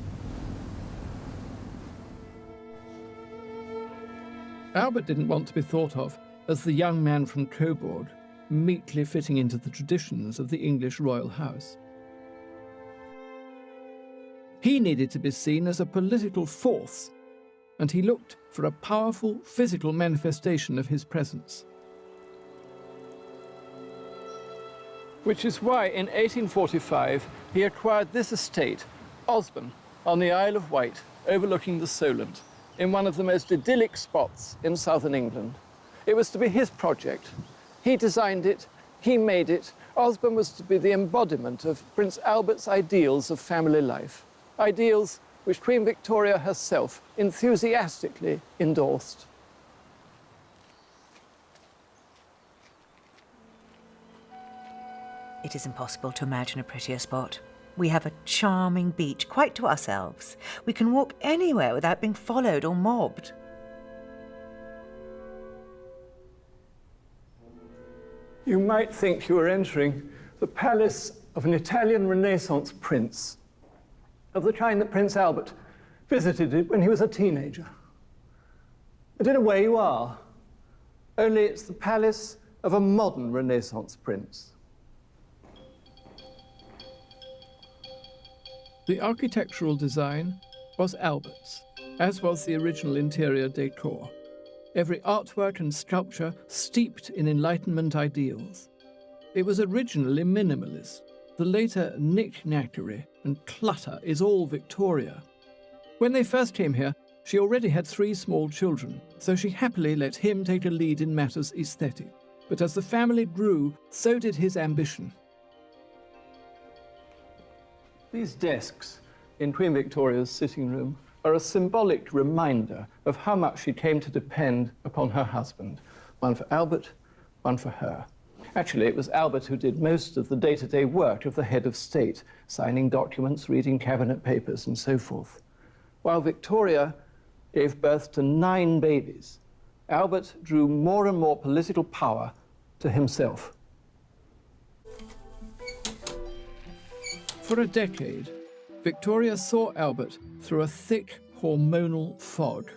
Albert didn't want to be thought of as the young man from Coburg, meekly fitting into the traditions of the English royal house. He needed to be seen as a political force, and he looked for a powerful physical manifestation of his presence. Which is why in 1845 he acquired this estate, Osborne, on the Isle of Wight, overlooking the Solent, in one of the most idyllic spots in southern England. It was to be his project. He designed it, he made it. Osborne was to be the embodiment of Prince Albert's ideals of family life, ideals which Queen Victoria herself enthusiastically endorsed. It is impossible to imagine a prettier spot. We have a charming beach quite to ourselves. We can walk anywhere without being followed or mobbed. You might think you were entering the palace of an Italian Renaissance prince. of the kind that Prince Albert visited it when he was a teenager. And in a way you are, only it's the palace of a modern Renaissance prince. The architectural design was Albert's, as was the original interior decor. Every artwork and sculpture steeped in Enlightenment ideals. It was originally minimalist. The later knick-knackery and clutter is all Victoria. When they first came here, she already had 3 small children, so she happily let him take a lead in matters aesthetic. But as the family grew, so did his ambition. These desks in Queen Victoria's sitting room are a symbolic reminder of how much she came to depend upon her husband. One for Albert, one for her. Actually, it was Albert who did most of the day-to-day work of the head of state, signing documents, reading cabinet papers, and so forth. While Victoria gave birth to 9 babies, Albert drew more and more political power to himself. For a decade, Victoria saw Albert through a thick hormonal fog.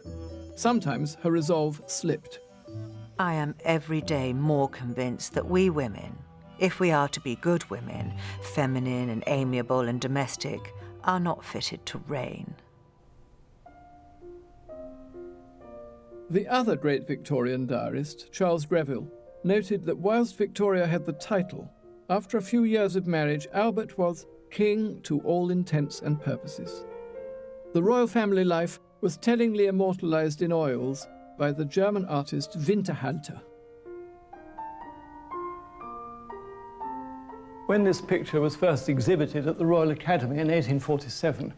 Sometimes her resolve slipped. I am every day more convinced that we women, if we are to be good women, feminine and amiable and domestic, are not fitted to reign. The other great Victorian diarist, Charles Greville, noted that whilst Victoria had the title, after a few years of marriage, Albert was king to all intents and purposes. The royal family life was tellingly immortalized in oils by the German artist Winterhalter. When this picture was first exhibited at the Royal Academy in 1847,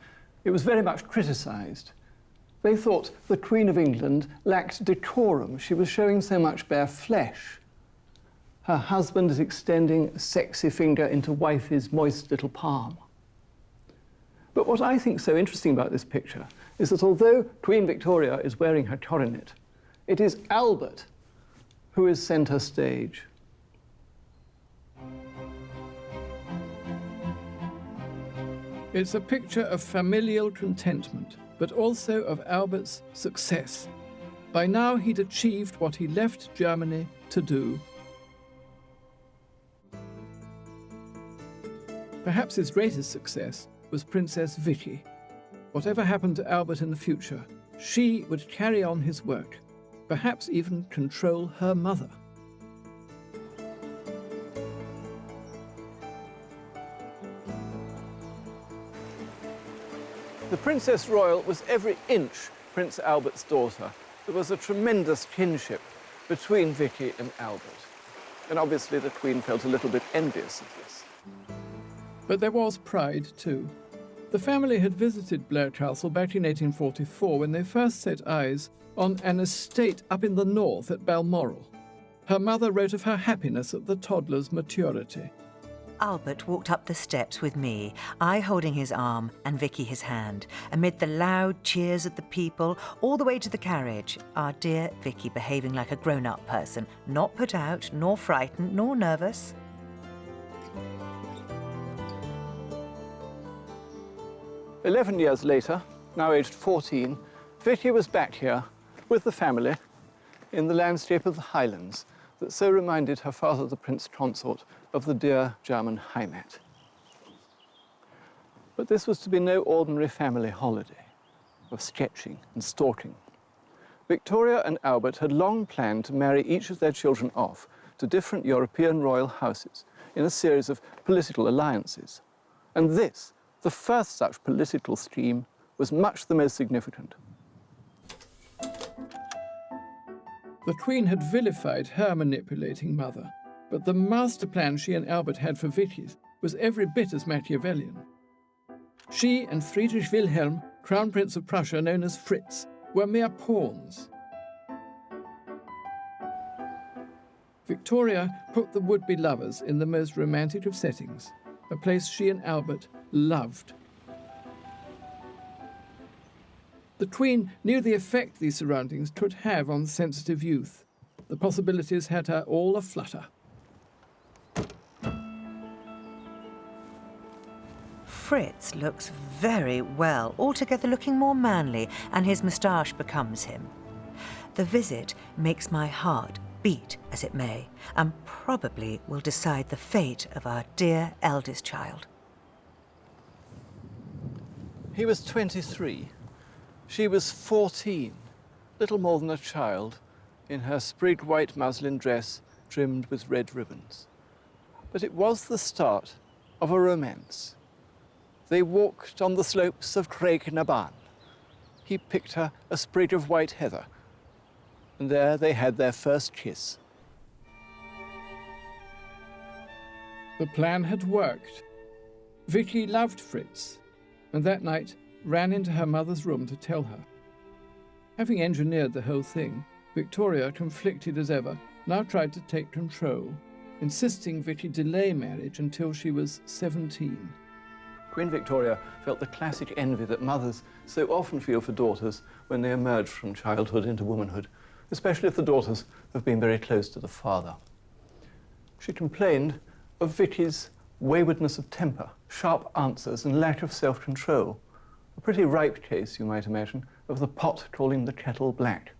it was very much criticized. They thought the Queen of England lacked decorum. She was showing so much bare flesh. Her husband is extending a sexy finger into wifey's moist little palm. But what I think so interesting about this picture is that although Queen Victoria is wearing her coronet, it is Albert who is centre stage. It's a picture of familial contentment, but also of Albert's success. By now, he'd achieved what he left Germany to do. Perhaps his greatest success was Princess Vicky. Whatever happened to Albert in the future, she would carry on his work, perhaps even control her mother. The Princess Royal was every inch Prince Albert's daughter. There was a tremendous kinship between Vicky and Albert. And obviously the Queen felt a little bit envious of this. But there was pride too. The family had visited Blair Castle back in 1844 when they first set eyes on an estate up in the north at Balmoral. Her mother wrote of her happiness at the toddler's maturity. Albert walked up the steps with me, I holding his arm and Vicky his hand, amid the loud cheers of the people, all the way to the carriage, our dear Vicky behaving like a grown-up person, not put out, nor frightened, nor nervous. "11 years later, now aged 14, Vicky was back here with the family in the landscape of the Highlands that so reminded her father, the Prince Consort, of the dear German Heimat. But this was to be no ordinary family holiday of sketching and stalking. Victoria and Albert had long planned to marry each of their children off to different European royal houses in a series of political alliances. And this, the first such political scheme, was much the most significant. The Queen had vilified her manipulating mother, but the master plan she and Albert had for Vicky's was every bit as Machiavellian. She and Friedrich Wilhelm, Crown Prince of Prussia, known as Fritz, were mere pawns. Victoria put the would-be lovers in the most romantic of settings, a place she and Albert loved. The Queen knew the effect these surroundings could have on sensitive youth. The possibilities had her all aflutter. Fritz looks very well, altogether looking more manly, and his moustache becomes him. The visit makes my heart beat as it may, and probably will decide the fate of our dear eldest child. He was 23. She was 14, little more than a child, in her sprigged white muslin dress trimmed with red ribbons. But it was the start of a romance. They walked on the slopes of Craig na Ban. He picked her a sprig of white heather, and there they had their first kiss. The plan had worked. Vicky loved Fritz, and that night ran into her mother's room to tell her. Having engineered the whole thing, Victoria, conflicted as ever, now tried to take control, insisting Vicky delay marriage until she was 17. Queen Victoria felt the classic envy that mothers so often feel for daughters when they emerge from childhood into womanhood, especially if the daughters have been very close to the father. She complained of Vicky's waywardness of temper, sharp answers, and lack of self-control. A pretty ripe case, you might imagine, of the pot calling the kettle black.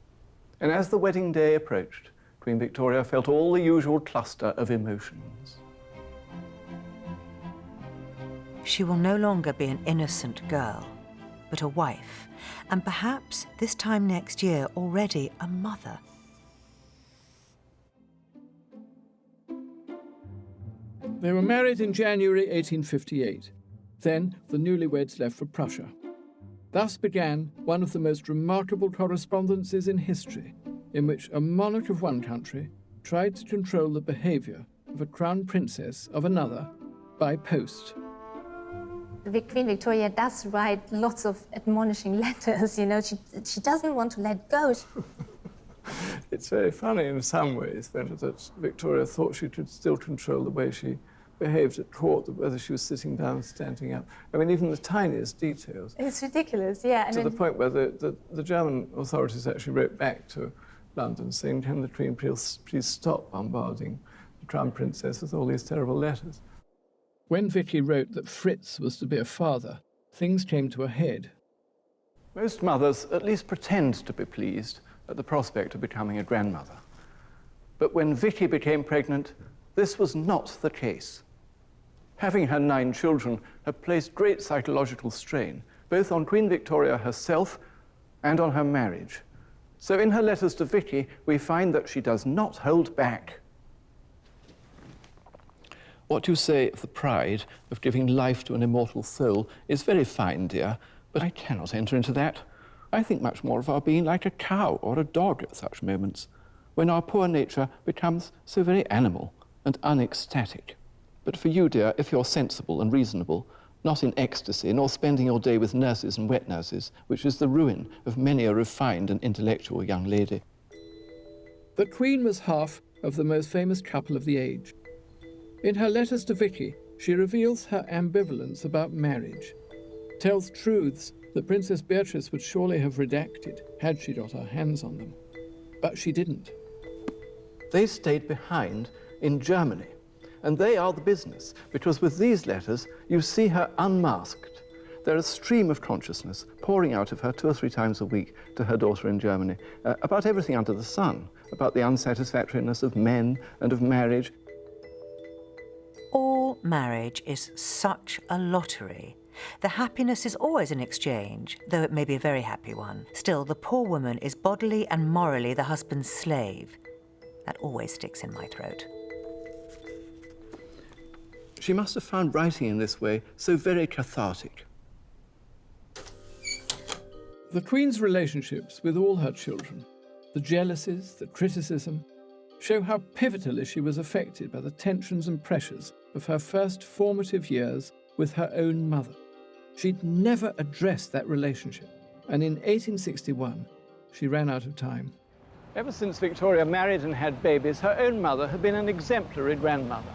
And as the wedding day approached, Queen Victoria felt all the usual cluster of emotions. She will no longer be an innocent girl, but a wife, and perhaps this time next year already a mother. They were married in January 1858. Then the newlyweds left for Prussia. Thus began one of the most remarkable correspondences in history, in which a monarch of one country tried to control the behavior of a crown princess of another by post. Queen Victoria does write lots of admonishing letters, you know, she doesn't want to let go. It's very funny in some ways that Victoria thought she could still control the way she behaved at court, whether she was sitting down, standing up. I mean, even the tiniest details. It's ridiculous, yeah. To the point where the German authorities actually wrote back to London saying, can the Queen please stop bombarding the Crown Princess with all these terrible letters? When Vicky wrote that Fritz was to be a father, things came to a head. Most mothers at least pretend to be pleased at the prospect of becoming a grandmother. But when Vicky became pregnant, this was not the case. Having her 9 children had placed great psychological strain, both on Queen Victoria herself and on her marriage. So in her letters to Vicky, we find that she does not hold back. What you say of the pride of giving life to an immortal soul is very fine, dear, but I cannot enter into that. I think much more of our being like a cow or a dog at such moments, when our poor nature becomes so very animal and unecstatic. But for you, dear, if you're sensible and reasonable, not in ecstasy, nor spending your day with nurses and wet nurses, which is the ruin of many a refined and intellectual young lady. The Queen was half of the most famous couple of the age. In her letters to Vicky, she reveals her ambivalence about marriage, tells truths that Princess Beatrice would surely have redacted had she got her hands on them. But she didn't. They stayed behind in Germany, and they are the business, because with these letters, you see her unmasked. They're a stream of consciousness pouring out of her 2 or 3 times a week to her daughter in Germany, about everything under the sun, about the unsatisfactoriness of men and of marriage. All marriage is such a lottery. The happiness is always an exchange, though it may be a very happy one. Still, the poor woman is bodily and morally the husband's slave. That always sticks in my throat. She must have found writing in this way so very cathartic. The Queen's relationships with all her children, the jealousies, the criticism, show how pivotally she was affected by the tensions and pressures of her first formative years with her own mother. She'd never addressed that relationship, and in 1861, she ran out of time. Ever since Victoria married and had babies, her own mother had been an exemplary grandmother.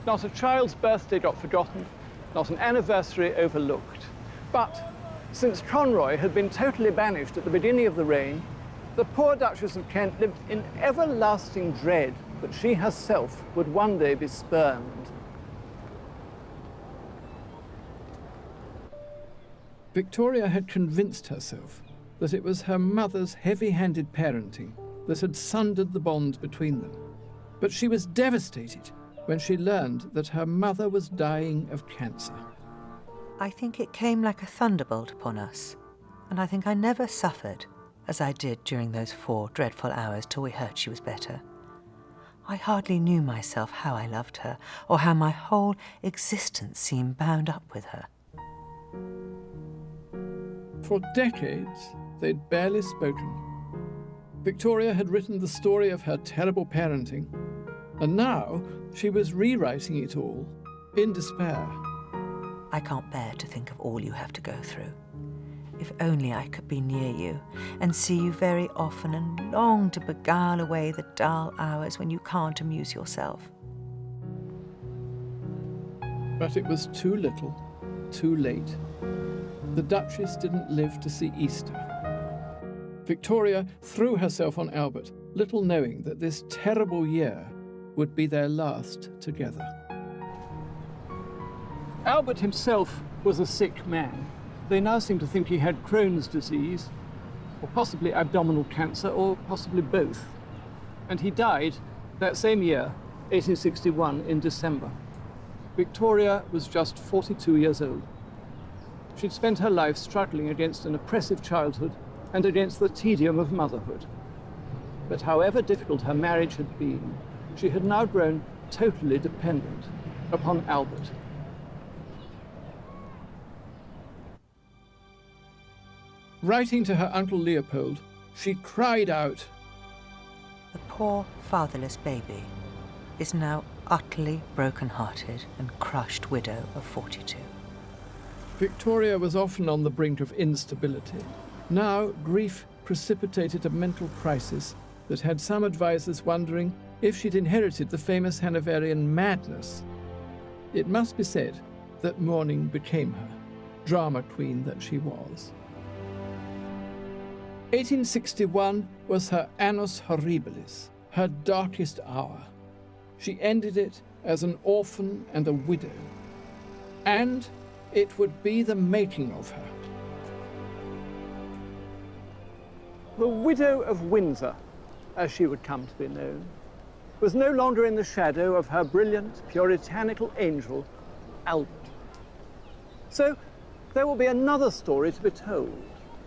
Not a child's birthday got forgotten, not an anniversary overlooked. But since Conroy had been totally banished at the beginning of the reign, the poor Duchess of Kent lived in everlasting dread that she herself would one day be spurned. Victoria had convinced herself that it was her mother's heavy-handed parenting that had sundered the bond between them. But she was devastated when she learned that her mother was dying of cancer. I think it came like a thunderbolt upon us, and I think I never suffered as I did during those 4 dreadful hours till we heard she was better. I hardly knew myself how I loved her, or how my whole existence seemed bound up with her. For decades, they'd barely spoken. Victoria had written the story of her terrible parenting, and now she was rewriting it all in despair. I can't bear to think of all you have to go through. If only I could be near you and see you very often and long to beguile away the dull hours when you can't amuse yourself. But it was too little, too late. The Duchess didn't live to see Easter. Victoria threw herself on Albert, little knowing that this terrible year would be their last together. Albert himself was a sick man. They now seem to think he had Crohn's disease, or possibly abdominal cancer, or possibly both. And he died that same year, 1861, in December. Victoria was just 42 years old. She'd spent her life struggling against an oppressive childhood and against the tedium of motherhood. But however difficult her marriage had been, she had now grown totally dependent upon Albert. Writing to her Uncle Leopold, she cried out, The poor fatherless baby is now utterly broken-hearted and crushed widow of 42. Victoria was often on the brink of instability. Now, grief precipitated a mental crisis that had some advisers wondering if she'd inherited the famous Hanoverian madness. It must be said that mourning became her, drama queen that she was. 1861 was her annus horribilis, her darkest hour. She ended it as an orphan and a widow. And it would be the making of her. The widow of Windsor, as she would come to be known, was no longer in the shadow of her brilliant, puritanical angel, Albert. So there will be another story to be told,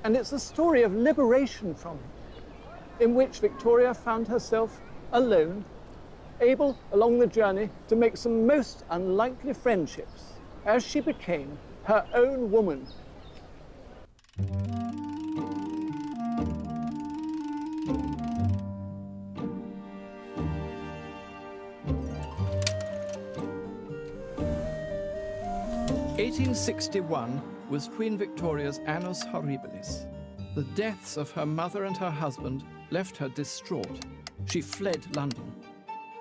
and it's a story of liberation from him, in which Victoria found herself alone, able along the journey to make some most unlikely friendships as she became her own woman. (1861) was Queen Victoria's annus horribilis. The deaths of her mother and her husband left her distraught. She fled London.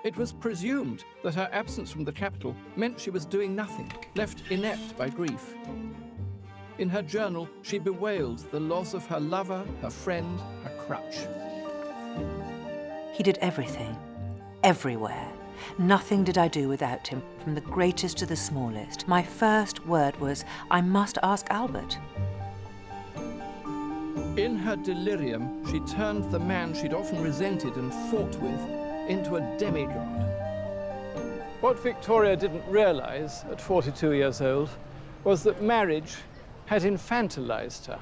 It was presumed that her absence from the capital meant she was doing nothing, left inept by grief. In her journal, she bewailed the loss of her lover, her friend, her crutch. He did everything, everywhere. Nothing did I do without him, from the greatest to the smallest. My first word was, I must ask Albert. In her delirium, she turned the man she'd often resented and fought with into a demigod. What Victoria didn't realize at 42 years old was that marriage had infantilized her.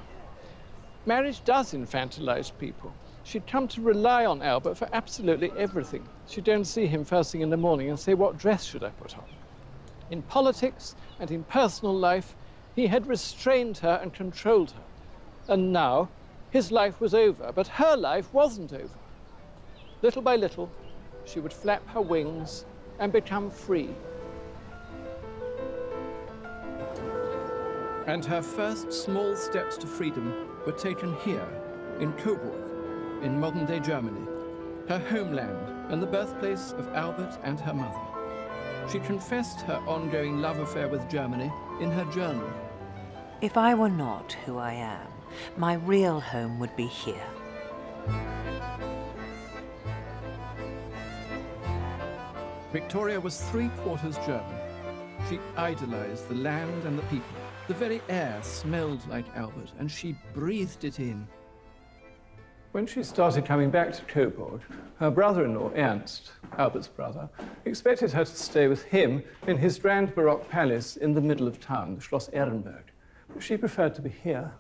Marriage does infantilize people. She'd come to rely on Albert for absolutely everything. She'd don't see him first thing in the morning and say, what dress should I put on? In politics and in personal life, he had restrained her and controlled her. And now, his life was over, but her life wasn't over. Little by little, she would flap her wings and become free. And her first small steps to freedom were taken here, in Coburg, in modern-day Germany, her homeland and the birthplace of Albert and her mother. She confessed her ongoing love affair with Germany in her journal. If I were not who I am, my real home would be here. Victoria was 3/4 German. She idolized the land and the people. The very air smelled like Albert, and she breathed it in. When she started coming back to Coburg, her brother-in-law, Ernst, Albert's brother, expected her to stay with him in his grand Baroque palace in the middle of town, the Schloss Ehrenberg. But she preferred to be here,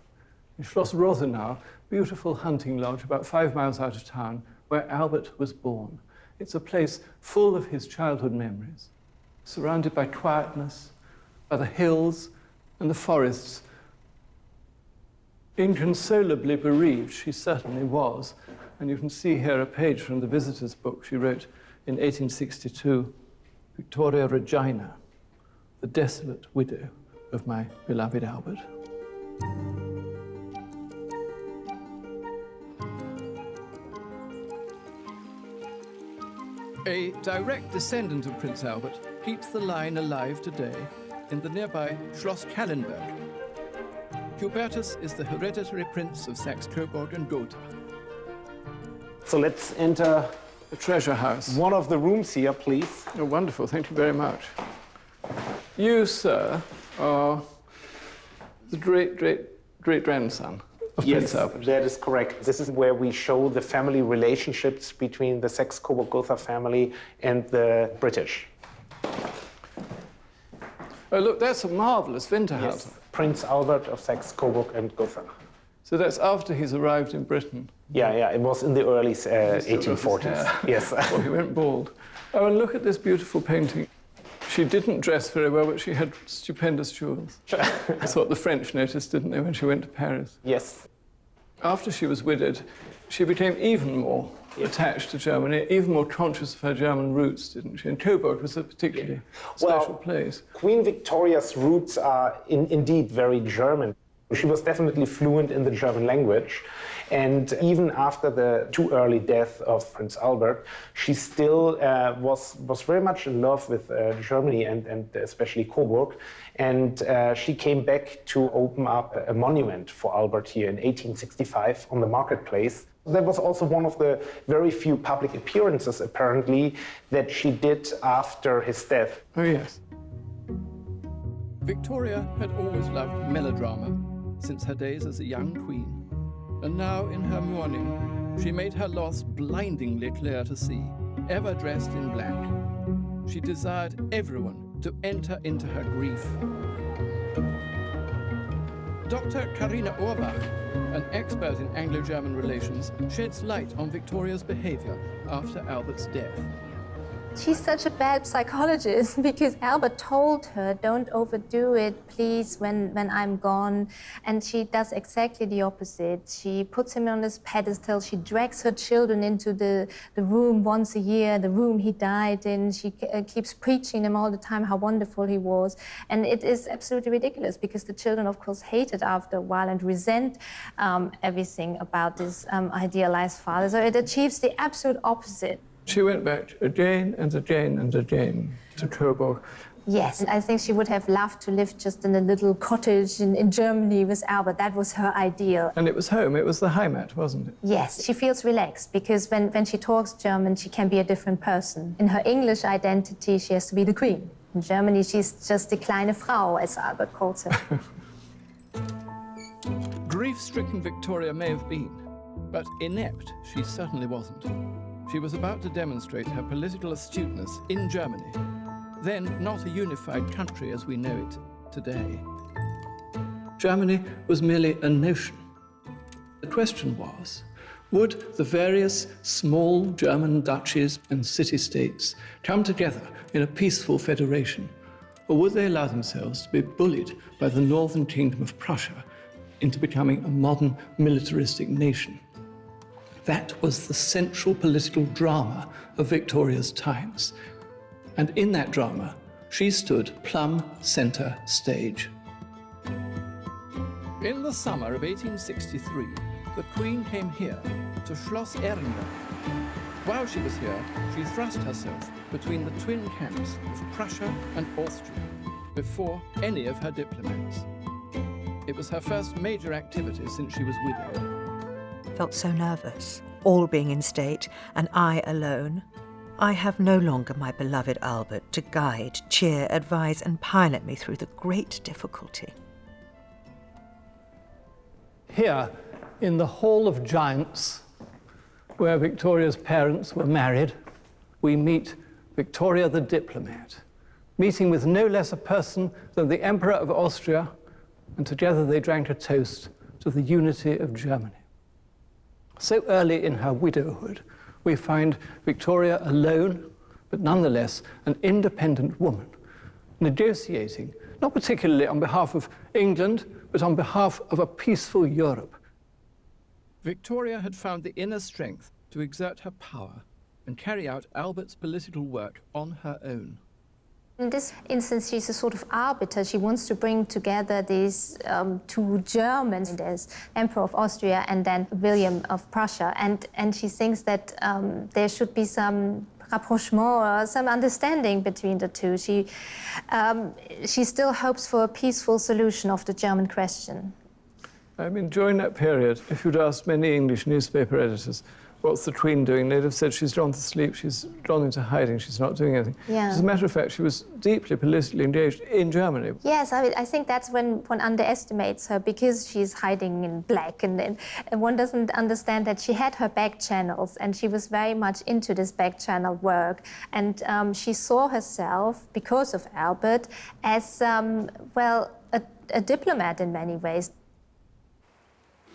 in Schloss Rosenau, beautiful hunting lodge about 5 miles out of town, where Albert was born. It's a place full of his childhood memories, surrounded by quietness, by the hills and the forests. Inconsolably bereaved, she certainly was. And you can see here a page from the visitor's book she wrote in 1862, Victoria Regina, the desolate widow of my beloved Albert. A direct descendant of Prince Albert keeps the line alive today in the nearby Schloss Kallenberg. Hubertus is the hereditary prince of Saxe-Coburg and Gotha. So let's enter The treasure house. one of the rooms here, please. Oh, wonderful. Thank you very much. You, sir, are the great-grandson of Prince Albert. That is correct. This is where we show the family relationships between the Saxe-Coburg-Gotha family and the British. Oh, look, that's a marvelous Winterhalter. Yes, Prince Albert of Saxe-Coburg and Gotha. So that's after he's arrived in Britain. Yeah, it was in the early Still got his 1840s. hair. Yes. Well, he went bald. Oh, and look at this beautiful painting. She didn't dress very well, but she had stupendous jewels. That's what the French noticed, didn't they, when she went to Paris? Yes. After she was widowed, she became even more attached to Germany, even more conscious of her German roots, didn't she? And Coburg was a particularly special place. Queen Victoria's roots are indeed very German. She was definitely fluent in the German language. And even after the too early death of Prince Albert, she still was very much in love with Germany and especially Coburg. And she came back to open up a monument for Albert here in 1865 on the marketplace. That was also one of the very few public appearances, apparently, that she did after his death. Oh, yes. Victoria had always loved melodrama since her days as a young queen. And now, in her mourning, she made her loss blindingly clear to see, ever dressed in black. She desired everyone to enter into her grief. Dr. Karina Orbach, an expert in Anglo-German relations, sheds light on Victoria's behavior after Albert's death. She's such a bad psychologist because Albert told her, don't overdo it, please, when I'm gone. And she does exactly the opposite. She puts him on this pedestal. She drags her children into the room once a year, the room he died in. She keeps preaching him all the time how wonderful he was. And it is absolutely ridiculous because the children, of course, hate it after a while and resent everything about this idealized father. So it achieves the absolute opposite. She went back again and again and again to Coburg. Yes, I think she would have loved to live just in a little cottage in Germany with Albert. That was her ideal. And it was home, it was the Heimat, wasn't it? Yes, she feels relaxed because when she talks German, she can be a different person. In her English identity, she has to be the queen. In Germany, she's just die kleine Frau, as Albert calls her. Grief-stricken Victoria may have been, but inept she certainly wasn't. She was about to demonstrate her political astuteness in Germany, then not a unified country as we know it today. Germany was merely a notion. The question was, would the various small German duchies and city-states come together in a peaceful federation, or would they allow themselves to be bullied by the northern kingdom of Prussia into becoming a modern militaristic nation? That was the central political drama of Victoria's times. And in that drama, she stood plumb center stage. In the summer of 1863, the Queen came here to Schloss Ehrenberg. While she was here, she thrust herself between the twin camps of Prussia and Austria before any of her diplomats. It was her first major activity since she was widowed. Felt so nervous, all being in state, and I alone. I have no longer my beloved Albert to guide, cheer, advise, and pilot me through the great difficulty. Here, in the Hall of Giants, where Victoria's parents were married, we meet Victoria the diplomat, meeting with no less a person than the Emperor of Austria, and together they drank a toast to the unity of Germany. So early in her widowhood, we find Victoria alone, but nonetheless an independent woman, negotiating, not particularly on behalf of England, but on behalf of a peaceful Europe. Victoria had found the inner strength to exert her power and carry out Albert's political work on her own. In this instance, she's a sort of arbiter. She wants to bring together these two Germans. There's Emperor of Austria and then William of Prussia. And she thinks that there should be some rapprochement or some understanding between the two. She still hopes for a peaceful solution of the German question. I mean, during that period, if you'd asked many English newspaper editors, what's the Queen doing? They'd have said she's gone to sleep, she's gone into hiding, she's not doing anything. Yeah. As a matter of fact, she was deeply politically engaged in Germany. Yes, I think that's when one underestimates her, because she's hiding in black, and one doesn't understand that she had her back channels, and she was very much into this back channel work. And she saw herself, because of Albert, as, well, a diplomat in many ways.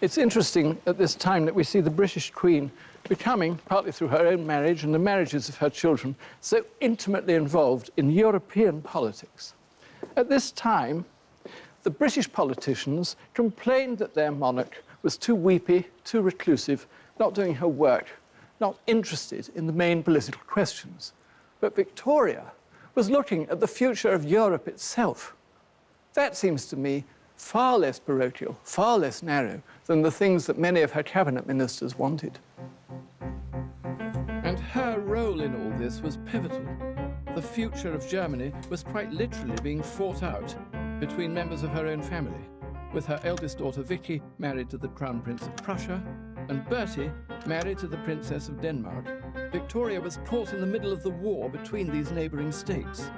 It's interesting at this time that we see the British Queen becoming, partly through her own marriage and the marriages of her children, so intimately involved in European politics. At this time, the British politicians complained that their monarch was too weepy, too reclusive, not doing her work, not interested in the main political questions. But Victoria was looking at the future of Europe itself. That seems to me far less parochial, far less narrow than the things that many of her cabinet ministers wanted. And her role in all this was pivotal. The future of Germany was quite literally being fought out between members of her own family, with her eldest daughter Vicky married to the Crown Prince of Prussia, and Bertie married to the Princess of Denmark. Victoria was caught in the middle of the war between these neighbouring states.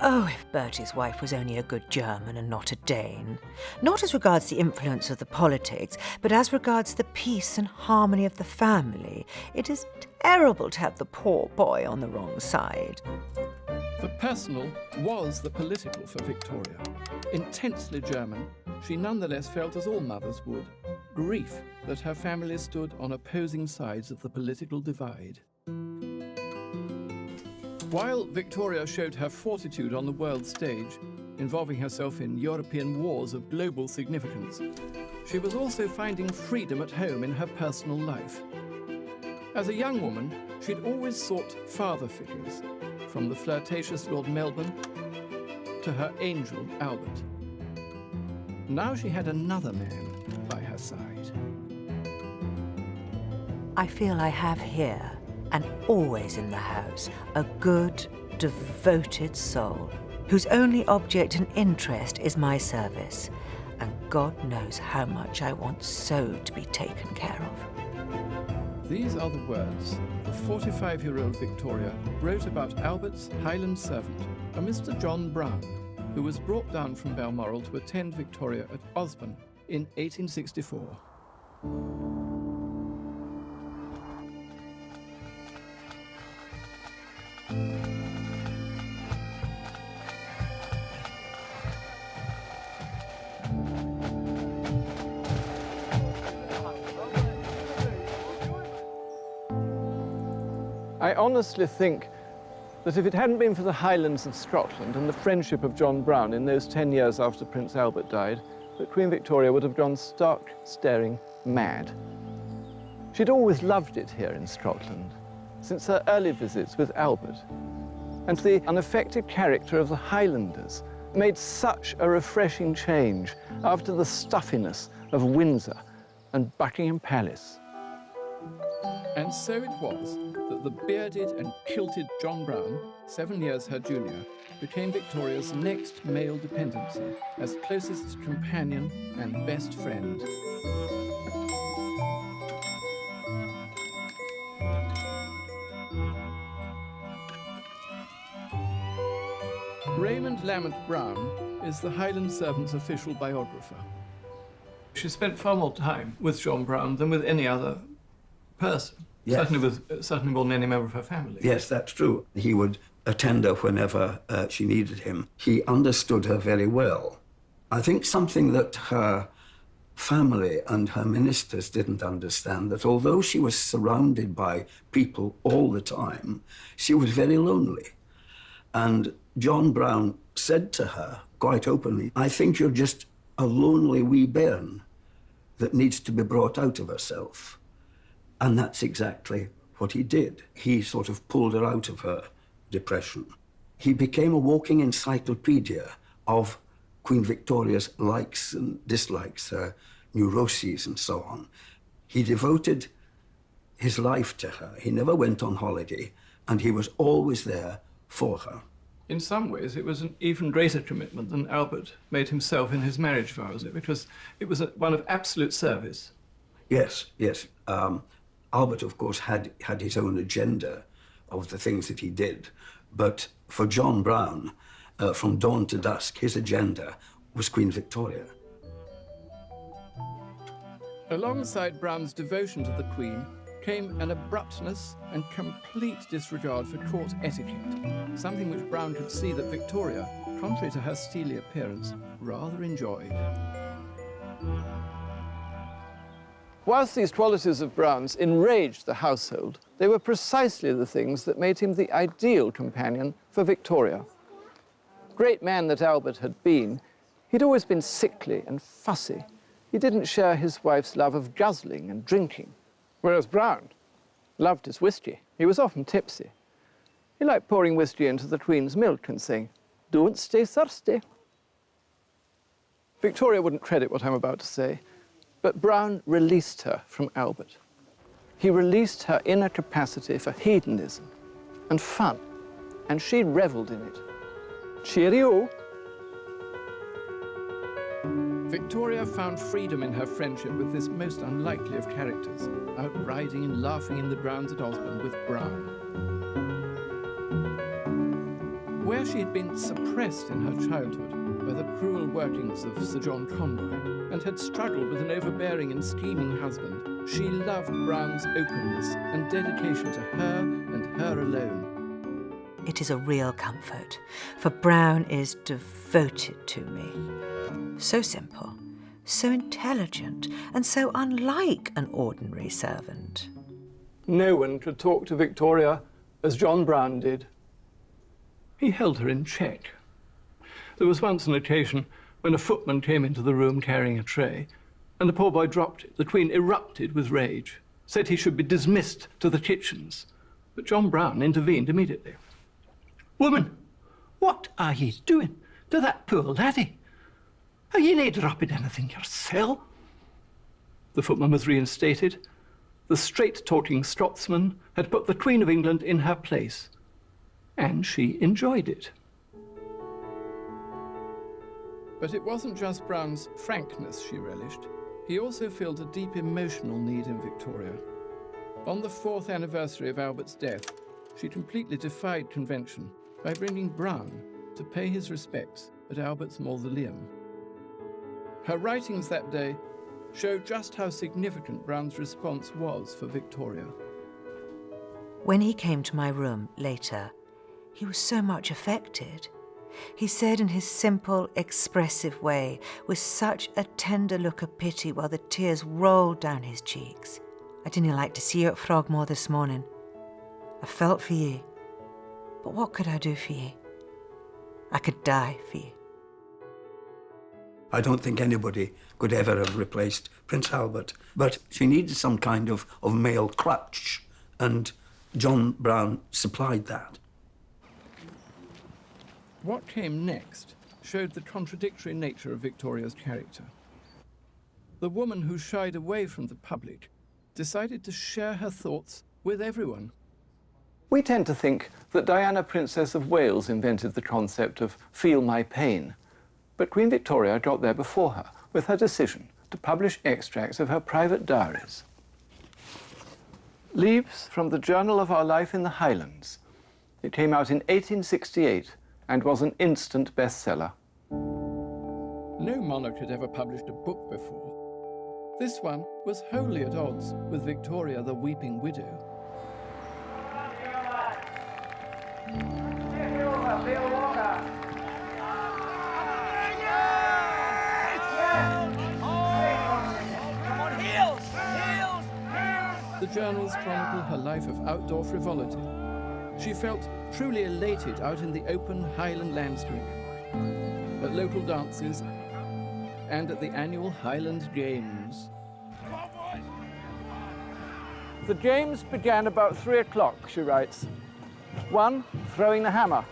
Oh, if Bertie's wife was only a good German and not a Dane. Not as regards the influence of the politics, but as regards the peace and harmony of the family. It is terrible to have the poor boy on the wrong side. The personal was the political for Victoria. Intensely German, she nonetheless felt, as all mothers would, grief that her family stood on opposing sides of the political divide. While Victoria showed her fortitude on the world stage, involving herself in European wars of global significance, she was also finding freedom at home in her personal life. As a young woman, she'd always sought father figures, from the flirtatious Lord Melbourne to her angel Albert. Now she had another man by her side. I feel I have here, and always in the house, a good, devoted soul, whose only object and interest is my service. And God knows how much I want so to be taken care of. These are the words the 45-year-old Victoria wrote about Albert's Highland servant, a Mr. John Brown, who was brought down from Balmoral to attend Victoria at Osborne in 1864. I honestly think that if it hadn't been for the Highlands of Scotland and the friendship of John Brown in those 10 years after Prince Albert died, that Queen Victoria would have gone stark, staring mad. She'd always loved it here in Scotland, since her early visits with Albert. And the unaffected character of the Highlanders made such a refreshing change after the stuffiness of Windsor and Buckingham Palace. And so it was that the bearded and kilted John Brown, 7 years her junior, became Victoria's next male dependency as closest companion and best friend. Raymond Lamont Brown is the Highland servant's official biographer. She spent far more time with John Brown than with any other person. Yes. Certainly more than any member of her family. Yes, that's true. He would attend her whenever she needed him. He understood her very well. I think something that her family and her ministers didn't understand, that although she was surrounded by people all the time, she was very lonely. And John Brown said to her quite openly, "I think you're just a lonely wee bairn that needs to be brought out of herself." And that's exactly what he did. He sort of pulled her out of her depression. He became a walking encyclopedia of Queen Victoria's likes and dislikes, her neuroses and so on. He devoted his life to her. He never went on holiday, and he was always there for her. In some ways, it was an even greater commitment than Albert made himself in his marriage vows, because it was one of absolute service. Yes, yes. Albert, of course, had his own agenda of the things that he did. But for John Brown, from dawn to dusk, his agenda was Queen Victoria. Alongside Brown's devotion to the Queen came an abruptness and complete disregard for court etiquette, something which Brown could see that Victoria, contrary to her steely appearance, rather enjoyed. Whilst these qualities of Brown's enraged the household, they were precisely the things that made him the ideal companion for Victoria. Great man that Albert had been, he'd always been sickly and fussy. He didn't share his wife's love of guzzling and drinking, whereas Brown loved his whiskey. He was often tipsy. He liked pouring whiskey into the Queen's milk and saying, "Don't stay thirsty." Victoria wouldn't credit what I'm about to say, but Brown released her from Albert. He released her inner capacity for hedonism and fun, and she revelled in it. Cheerio! Victoria found freedom in her friendship with this most unlikely of characters, out riding and laughing in the grounds at Osborne with Brown. Where she had been suppressed in her childhood by the cruel workings of Sir John Conroy and had struggled with an overbearing and scheming husband, she loved Brown's openness and dedication to her and her alone. It is a real comfort, for Brown is devoted to me. So simple, so intelligent, and so unlike an ordinary servant. No one could talk to Victoria as John Brown did. He held her in check. There was once an occasion when a footman came into the room carrying a tray, and the poor boy dropped it. The Queen erupted with rage, said he should be dismissed to the kitchens. But John Brown intervened immediately. "Woman, what are ye doing to that poor laddie? Are ye nae dropping anything yourself?" The footman was reinstated. The straight-talking Scotsman had put the Queen of England in her place, and she enjoyed it. But it wasn't just Brown's frankness she relished. He also felt a deep emotional need in Victoria. On the 4th anniversary of Albert's death, she completely defied convention by bringing Brown to pay his respects at Albert's mausoleum. Her writings that day show just how significant Brown's response was for Victoria. When he came to my room later, he was so much affected. He said in his simple, expressive way, with such a tender look of pity while the tears rolled down his cheeks, "I didn't like to see you at Frogmore this morning. I felt for you, but what could I do for you? I could die for you." I don't think anybody could ever have replaced Prince Albert, but she needed some kind of male crutch, and John Brown supplied that. What came next showed the contradictory nature of Victoria's character. The woman who shied away from the public decided to share her thoughts with everyone. We tend to think that Diana, Princess of Wales, invented the concept of "feel my pain." But Queen Victoria got there before her with her decision to publish extracts of her private diaries. Leaves from the Journal of Our Life in the Highlands. It came out in 1868 and was an instant bestseller. No monarch had ever published a book before, This one was wholly at odds with Victoria the Weeping Widow. The journals chronicle her life of outdoor frivolity. She felt truly elated out in the open Highland landscape, at local dances, and at the annual Highland Games. The games began about 3 o'clock, she writes. 1, throwing the hammer.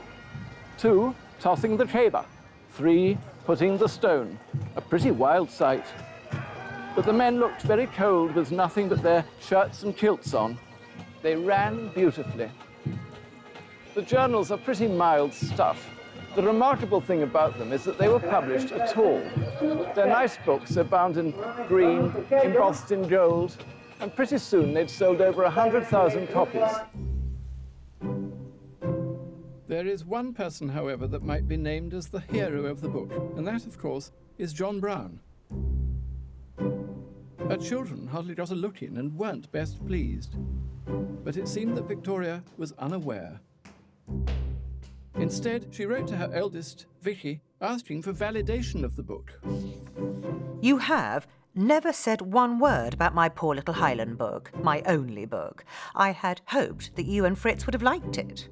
2, tossing the caber. 3, putting the stone. A pretty wild sight. But the men looked very cold with nothing but their shirts and kilts on. They ran beautifully. The journals are pretty mild stuff. The remarkable thing about them is that they were published at all. They're nice books, they're bound in green, embossed in gold, and pretty soon they'd sold over 100,000 copies. There is one person, however, that might be named as the hero of the book, and that, of course, is John Brown. Her children hardly got a look in and weren't best pleased. But it seemed that Victoria was unaware. Instead, she wrote to her eldest, Vicky, asking for validation of the book. You have never said one word about my poor little Highland book, my only book. I had hoped that you and Fritz would have liked it.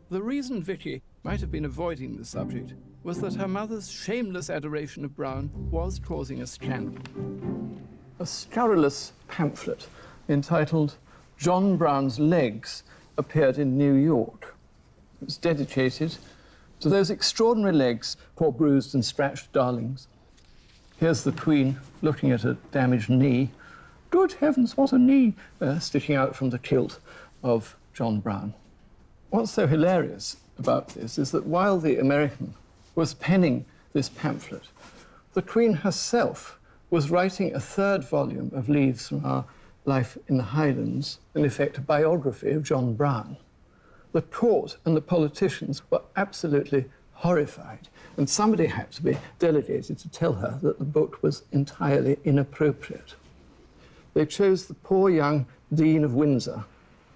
The reason Vicky might have been avoiding the subject was that her mother's shameless adoration of Brown was causing a scandal. A scurrilous pamphlet entitled John Brown's Legs appeared in New York. It was dedicated to those extraordinary legs, poor bruised and scratched darlings. Here's the Queen looking at a damaged knee. Good heavens, what a knee! Sticking out from the kilt of John Brown. What's so hilarious about this is that while the American was penning this pamphlet, the Queen herself was writing a 3rd volume of Leaves from Our Life in the Highlands, in effect a biography of John Brown. The court and the politicians were absolutely horrified, and somebody had to be delegated to tell her that the book was entirely inappropriate. They chose the poor young Dean of Windsor,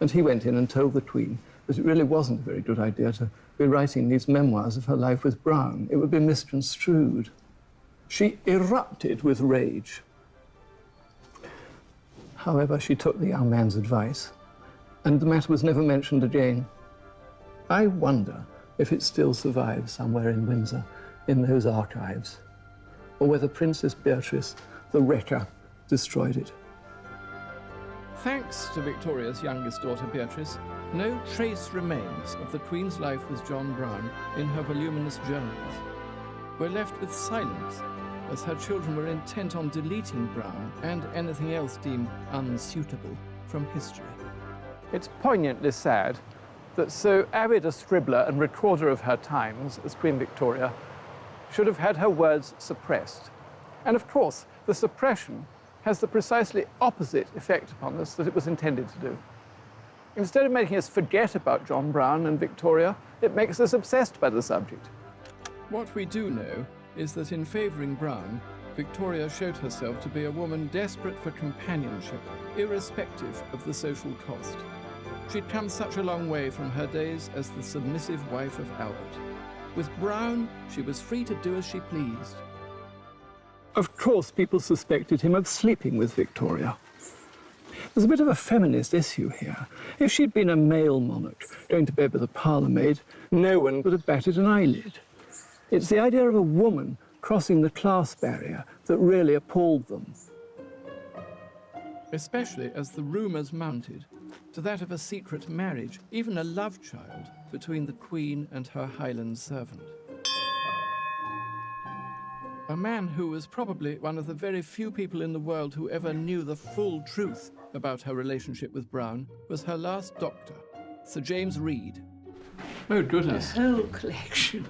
and he went in and told the Queen that it really wasn't a very good idea to be writing these memoirs of her life with Brown. It would be misconstrued. She erupted with rage. However, she took the young man's advice, and the matter was never mentioned again. I wonder if it still survives somewhere in Windsor, in those archives, or whether Princess Beatrice, the wrecker, destroyed it. Thanks to Victoria's youngest daughter, Beatrice, no trace remains of the Queen's life with John Brown in her voluminous journals. We're left with silence, as her children were intent on deleting Brown and anything else deemed unsuitable from history. It's poignantly sad that so avid a scribbler and recorder of her times as Queen Victoria should have had her words suppressed. And of course, the suppression has the precisely opposite effect upon us that it was intended to do. Instead of making us forget about John Brown and Victoria, it makes us obsessed by the subject. What we do know is that in favouring Brown, Victoria showed herself to be a woman desperate for companionship, irrespective of the social cost. She'd come such a long way from her days as the submissive wife of Albert. With Brown, she was free to do as she pleased. Of course, people suspected him of sleeping with Victoria. There's a bit of a feminist issue here. If she'd been a male monarch going to bed with a parlourmaid, no one would have batted an eyelid. It's the idea of a woman crossing the class barrier that really appalled them. Especially as the rumours mounted to that of a secret marriage, even a love child, between the Queen and her Highland servant. A man who was probably one of the very few people in the world who ever knew the full truth about her relationship with Brown was her last doctor, Sir James Reed. Oh, goodness. The whole collection.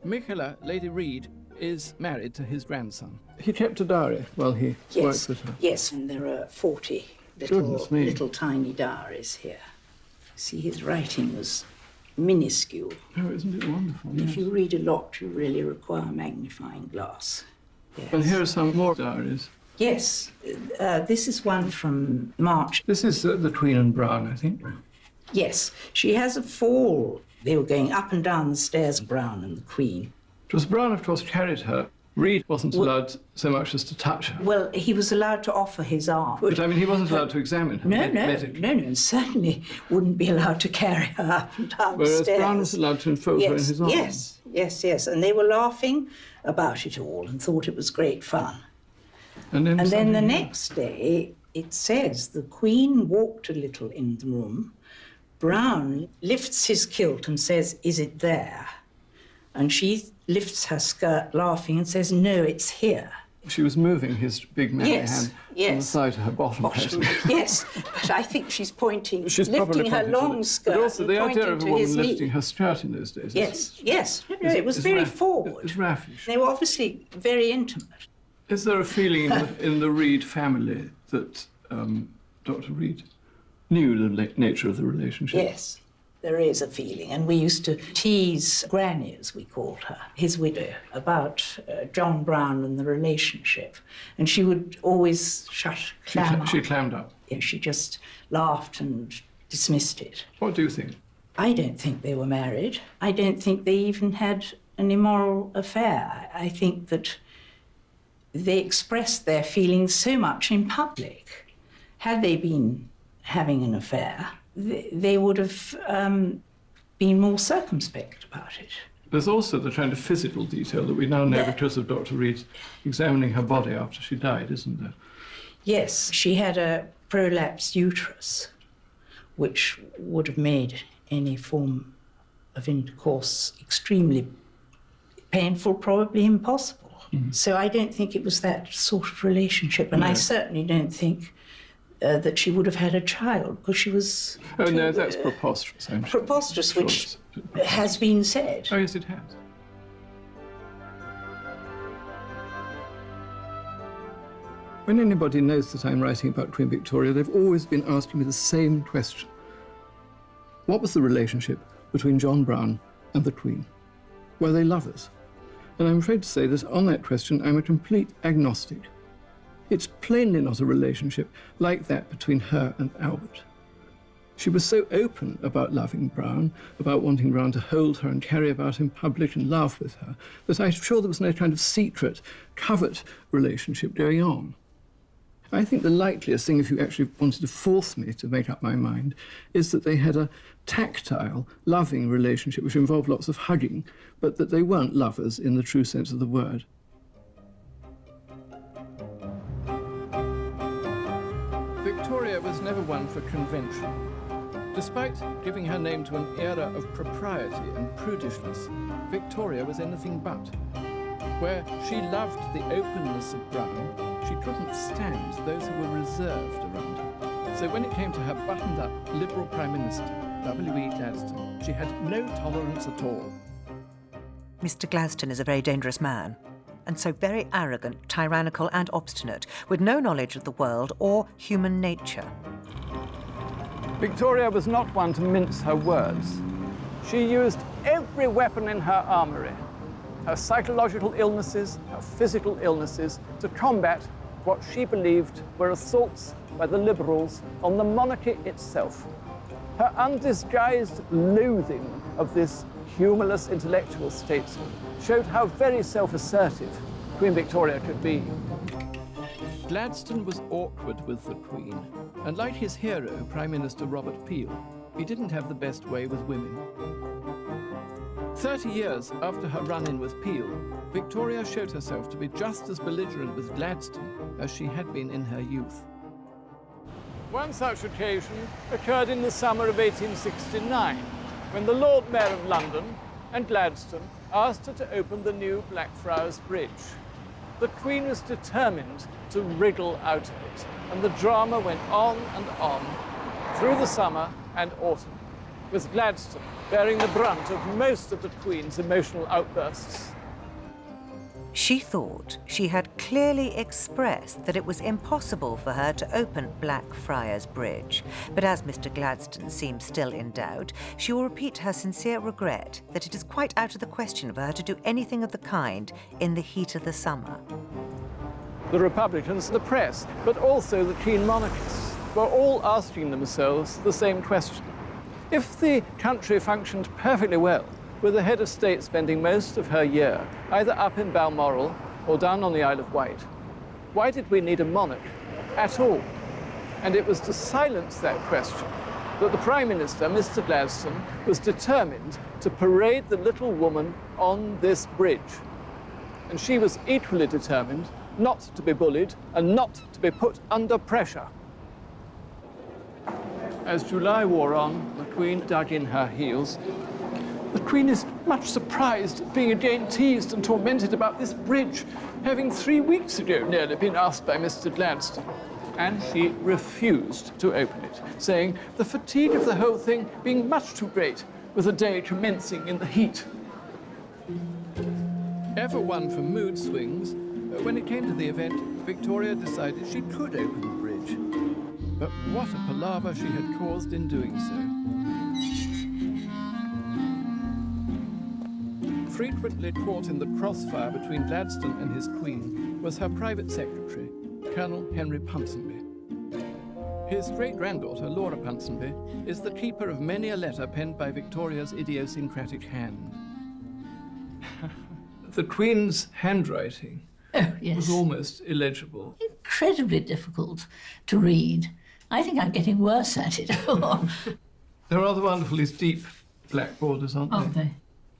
Michala, Lady Reed, is married to his grandson. He kept a diary while he worked with her. Yes, and there are 40 little tiny diaries here. See, his writing was minuscule. Oh, isn't it wonderful? If you read a lot, you really require a magnifying glass. Yes. And here are some more diaries. Yes, this is one from March. This is the Queen and Brown, I think. Yes, she has a fall. They were going up and down the stairs, Brown and the Queen. It was Brown, of course, carried her. Reed wasn't allowed so much as to touch her. Well, he was allowed to offer his arm. But I mean, he wasn't allowed to examine her medically. No, and certainly wouldn't be allowed to carry her up and down the stairs. Whereas Brown was allowed to enfold her in his arms. Yes. And they were laughing about it all and thought it was great fun. And then the next day, it says the Queen walked a little in the room. Brown lifts his kilt and says, "Is it there?" And she lifts her skirt, laughing, and says, "No, it's here." She was moving his big manly hand from the side to her bottom. Yes, but I think she's pointing, She's probably lifting her pointing to long skirt. But also the idea of a woman lifting knee. her skirt in those days. Yes. No, it was very forward. It was raffish. They were obviously very intimate. Is there a feeling in the Reed family that Dr. Reed knew the nature of the relationship? Yes, there is a feeling. And we used to tease Granny, as we called her, his widow, about John Brown and the relationship. And she would always clam up. She clammed up? Yes, she just laughed and dismissed it. What do you think? I don't think they were married. I don't think they even had an immoral affair. I think that they expressed their feelings so much in public. Had they been having an affair, they would have been more circumspect about it. There's also the kind of physical detail that we now know because of Dr. Reed examining her body after she died, isn't there? Yes, she had a prolapsed uterus, which would have made any form of intercourse extremely painful, probably impossible. So I don't think it was that sort of relationship, and I certainly don't think that she would have had a child, because she was... Oh, no, that's preposterous. Preposterous, which has been said. Oh, yes, it has. When anybody knows that I'm writing about Queen Victoria, they've always been asking me the same question. What was the relationship between John Brown and the Queen? Were they lovers? And I'm afraid to say that on that question, I'm a complete agnostic. It's plainly not a relationship like that between her and Albert. She was so open about loving Brown, about wanting Brown to hold her and carry about in public and laugh with her, that I'm sure there was no kind of secret, covert relationship going on. I think the likeliest thing, if you actually wanted to force me to make up my mind, is that they had a tactile, loving relationship which involved lots of hugging, but that they weren't lovers in the true sense of the word. Victoria was never one for convention. Despite giving her name to an era of propriety and prudishness, Victoria was anything but. Where she loved the openness of Brown, she couldn't stand those who were reserved around her. So when it came to her buttoned-up Liberal Prime Minister, W.E. Gladstone, she had no tolerance at all. Mr. Gladstone is a very dangerous man, and so very arrogant, tyrannical and obstinate, with no knowledge of the world or human nature. Victoria was not one to mince her words. She used every weapon in her armoury, her psychological illnesses, her physical illnesses, to combat what she believed were assaults by the Liberals on the monarchy itself. Her undisguised loathing of this humorless intellectual statesman showed how very self-assertive Queen Victoria could be. Gladstone was awkward with the Queen, and like his hero, Prime Minister Robert Peel, he didn't have the best way with women. 30 years after her run-in with Peel, Victoria showed herself to be just as belligerent with Gladstone as she had been in her youth. One such occasion occurred in the summer of 1869, when the Lord Mayor of London and Gladstone asked her to open the new Blackfriars Bridge. The Queen was determined to wriggle out of it, and the drama went on and on through the summer and autumn, with Gladstone bearing the brunt of most of the Queen's emotional outbursts. She thought she had clearly expressed that it was impossible for her to open Blackfriars Bridge, but as Mr. Gladstone seems still in doubt, she will repeat her sincere regret that it is quite out of the question for her to do anything of the kind in the heat of the summer. The Republicans, the press, but also the keen monarchists were all asking themselves the same question. If the country functioned perfectly well, with the head of state spending most of her year either up in Balmoral or down on the Isle of Wight, why did we need a monarch at all? And it was to silence that question that the Prime Minister, Mr. Gladstone, was determined to parade the little woman on this bridge. And she was equally determined not to be bullied and not to be put under pressure. As July wore on, the Queen dug in her heels. The Queen is much surprised at being again teased and tormented about this bridge, having 3 weeks ago nearly been asked by Mr. Gladstone. And she refused to open it, saying the fatigue of the whole thing being much too great, with the day commencing in the heat. Ever one for mood swings, when it came to the event, Victoria decided she could open the bridge. But what a palaver she had caused in doing so. Frequently caught in the crossfire between Gladstone and his Queen was her private secretary, Colonel Henry Ponsonby. His great-granddaughter, Laura Ponsonby, is the keeper of many a letter penned by Victoria's idiosyncratic hand. The Queen's handwriting was almost illegible. Incredibly difficult to read. I think I'm getting worse at it. They're rather wonderful, these deep black borders, aren't they? Aren't they?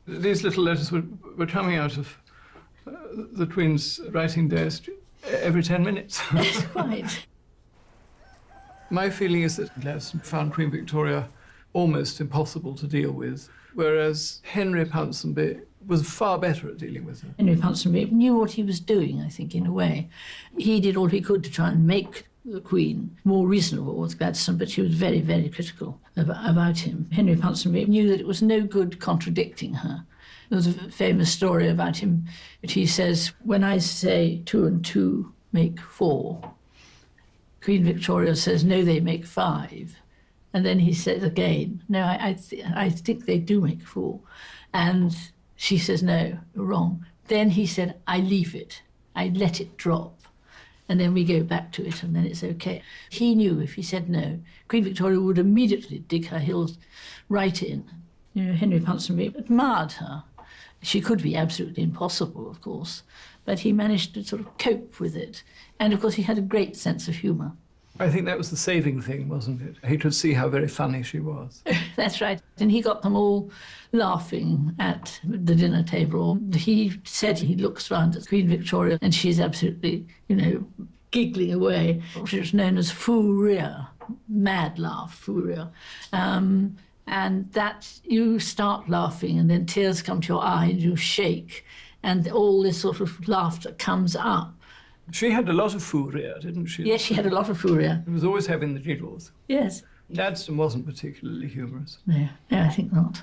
These little letters were coming out of the Queen's writing desk every 10 minutes. Yes, quite. My feeling is that Gladstone found Queen Victoria almost impossible to deal with, whereas Henry Ponsonby was far better at dealing with her. Henry Ponsonby knew what he was doing, I think, in a way. He did all he could to try and make the Queen more reasonable with Gladstone, but she was very, very critical about him. Henry Ponsonby knew that it was no good contradicting her. There's a famous story about him, which he says, when I say 2 and 2 make 4, Queen Victoria says, no, they make 5. And then he says again, no, I think they do make 4. And she says, no, you're wrong. Then he said, I leave it. I let it drop. And then we go back to it, and then it's okay. He knew if he said no, Queen Victoria would immediately dig her heels right in. You know, Henry Ponsonby admired her. She could be absolutely impossible, of course, but he managed to sort of cope with it. And of course, he had a great sense of humour. I think that was the saving thing, wasn't it? He could see how very funny she was. That's right. And he got them all laughing at the dinner table. He said he looks round at Queen Victoria and she's absolutely, you know, giggling away. She was known as fou rire, mad laugh, fou rire. And that you start laughing and then tears come to your eyes, you shake, and all this sort of laughter comes up. She had a lot of fou rire, didn't she? Yes, she had a lot of fou rire. She was always having the giggles. Yes. Gladstone wasn't particularly humorous. No, I think not.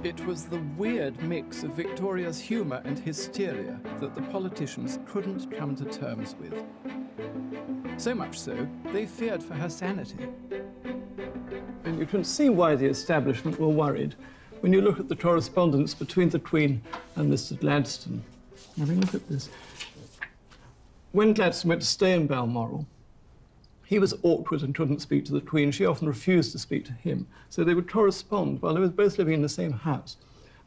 It was the weird mix of Victoria's humour and hysteria that the politicians couldn't come to terms with. So much so, they feared for her sanity. And you can see why the establishment were worried when you look at the correspondence between the Queen and Mr. Gladstone. I mean, look at this. When Gladstone went to stay in Balmoral, he was awkward and couldn't speak to the Queen. She often refused to speak to him. So they would correspond while they were both living in the same house,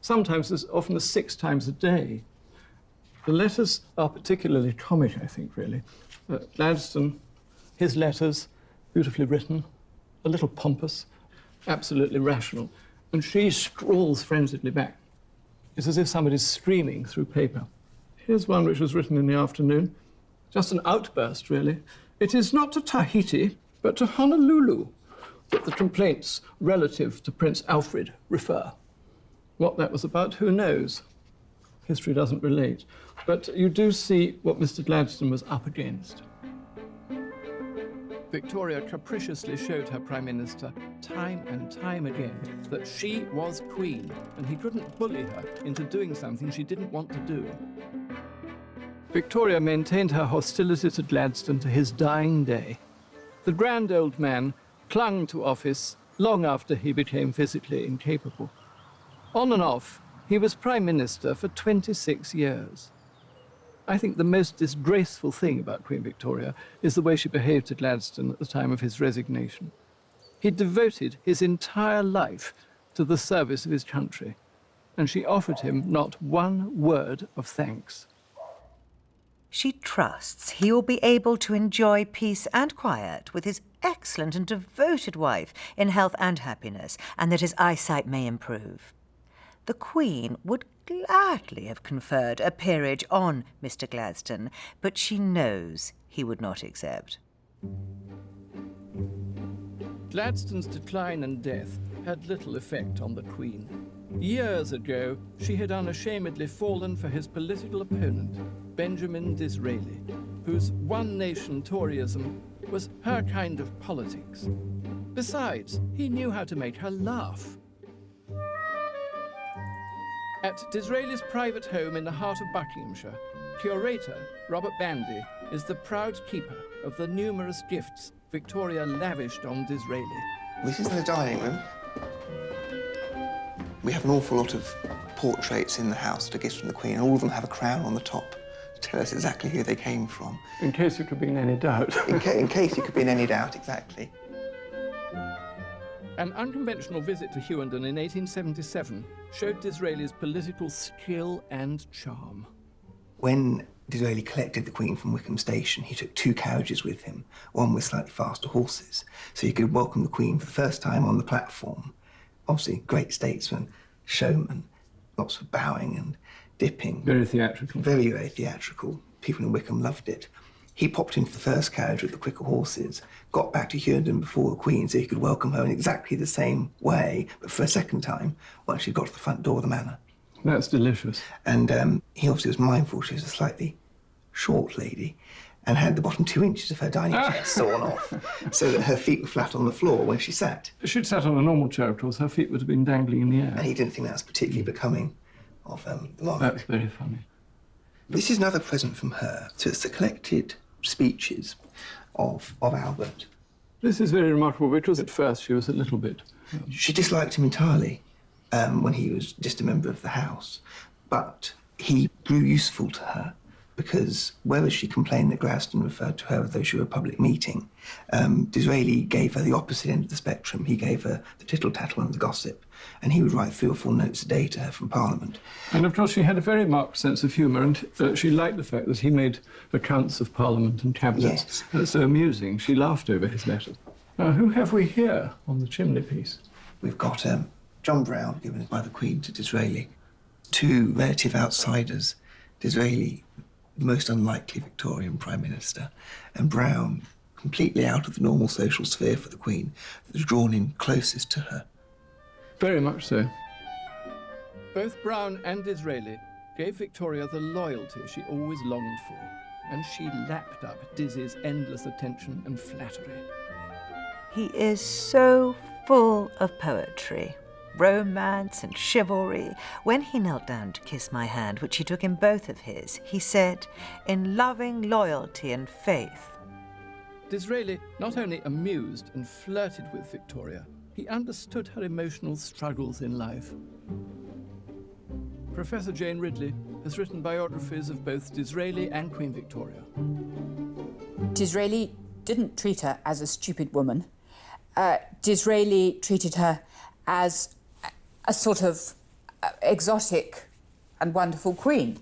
sometimes as often as 6 times a day. The letters are particularly comic, I think, really. Gladstone, his letters, beautifully written, a little pompous, absolutely rational. And she scrawls frenziedly back. It's as if somebody's screaming through paper. Here's one which was written in the afternoon. Just an outburst, really. It is not to Tahiti, but to Honolulu that the complaints relative to Prince Alfred refer. What that was about, who knows? History doesn't relate. But you do see what Mr. Gladstone was up against. Victoria capriciously showed her Prime Minister time and time again that she was Queen and he couldn't bully her into doing something she didn't want to do. Victoria maintained her hostility to Gladstone to his dying day. The grand old man clung to office long after he became physically incapable. On and off, he was Prime Minister for 26 years. I think the most disgraceful thing about Queen Victoria is the way she behaved to Gladstone at the time of his resignation. He devoted his entire life to the service of his country, and she offered him not one word of thanks. She trusts he will be able to enjoy peace and quiet with his excellent and devoted wife in health and happiness, and that his eyesight may improve. The Queen would gladly have conferred a peerage on Mr. Gladstone, but she knows he would not accept. Gladstone's decline and death had little effect on the Queen. Years ago, she had unashamedly fallen for his political opponent, Benjamin Disraeli, whose one-nation Toryism was her kind of politics. Besides, he knew how to make her laugh. At Disraeli's private home in the heart of Buckinghamshire, curator Robert Bandy is the proud keeper of the numerous gifts Victoria lavished on Disraeli. This is the dining room. We have an awful lot of portraits in the house that are gifts from the Queen, and all of them have a crown on the top to tell us exactly who they came from. In case you could be in any doubt. in case you could be in any doubt, exactly. An unconventional visit to Hughenden in 1877 showed Disraeli's political skill and charm. When Disraeli collected the Queen from Wickham Station, he took 2 carriages with him, one with slightly faster horses, so he could welcome the Queen for the first time on the platform. Obviously, great statesman, showman, lots of bowing and dipping. Very theatrical. Very, very theatrical. People in Wickham loved it. He popped into the first carriage with the quicker horses, got back to Hughenden before the Queen so he could welcome her in exactly the same way, but for a second time, once she got to the front door of the manor. That's delicious. And he obviously was mindful she was a slightly short lady and had the bottom 2 inches of her dining chair sawn off so that her feet were flat on the floor when she sat. If she'd sat on a normal chair, of course, her feet would have been dangling in the air. And he didn't think that was particularly becoming of the monarch. That's very funny. This is another present from her. So it's the collected speeches of Albert. This is very remarkable because at first she was a little bit... She disliked him entirely when he was just a member of the House, but he grew useful to her because whereas she complained that Gladstone referred to her as though she were a public meeting, Disraeli gave her the opposite end of the spectrum. He gave her the tittle-tattle and the gossip, and he would write 3 or 4 notes a day to her from Parliament. And of course she had a very marked sense of humour, and she liked the fact that he made accounts of Parliament and cabinets. Yes. That's so amusing. She laughed over his letters. Now, who have we here on the chimney-piece? We've got John Brown, given by the Queen to Disraeli. 2 relative outsiders. Disraeli, the most unlikely Victorian Prime Minister, and Brown, completely out of the normal social sphere for the Queen, that was drawn in closest to her. Very much so. Both Brown and Disraeli gave Victoria the loyalty she always longed for, and she lapped up Dizzy's endless attention and flattery. He is so full of poetry, romance and chivalry. When he knelt down to kiss my hand, which he took in both of his, he said, "In loving loyalty and faith." Disraeli not only amused and flirted with Victoria, he understood her emotional struggles in life. Professor Jane Ridley has written biographies of both Disraeli and Queen Victoria. Disraeli didn't treat her as a stupid woman. Disraeli treated her as a sort of exotic and wonderful queen.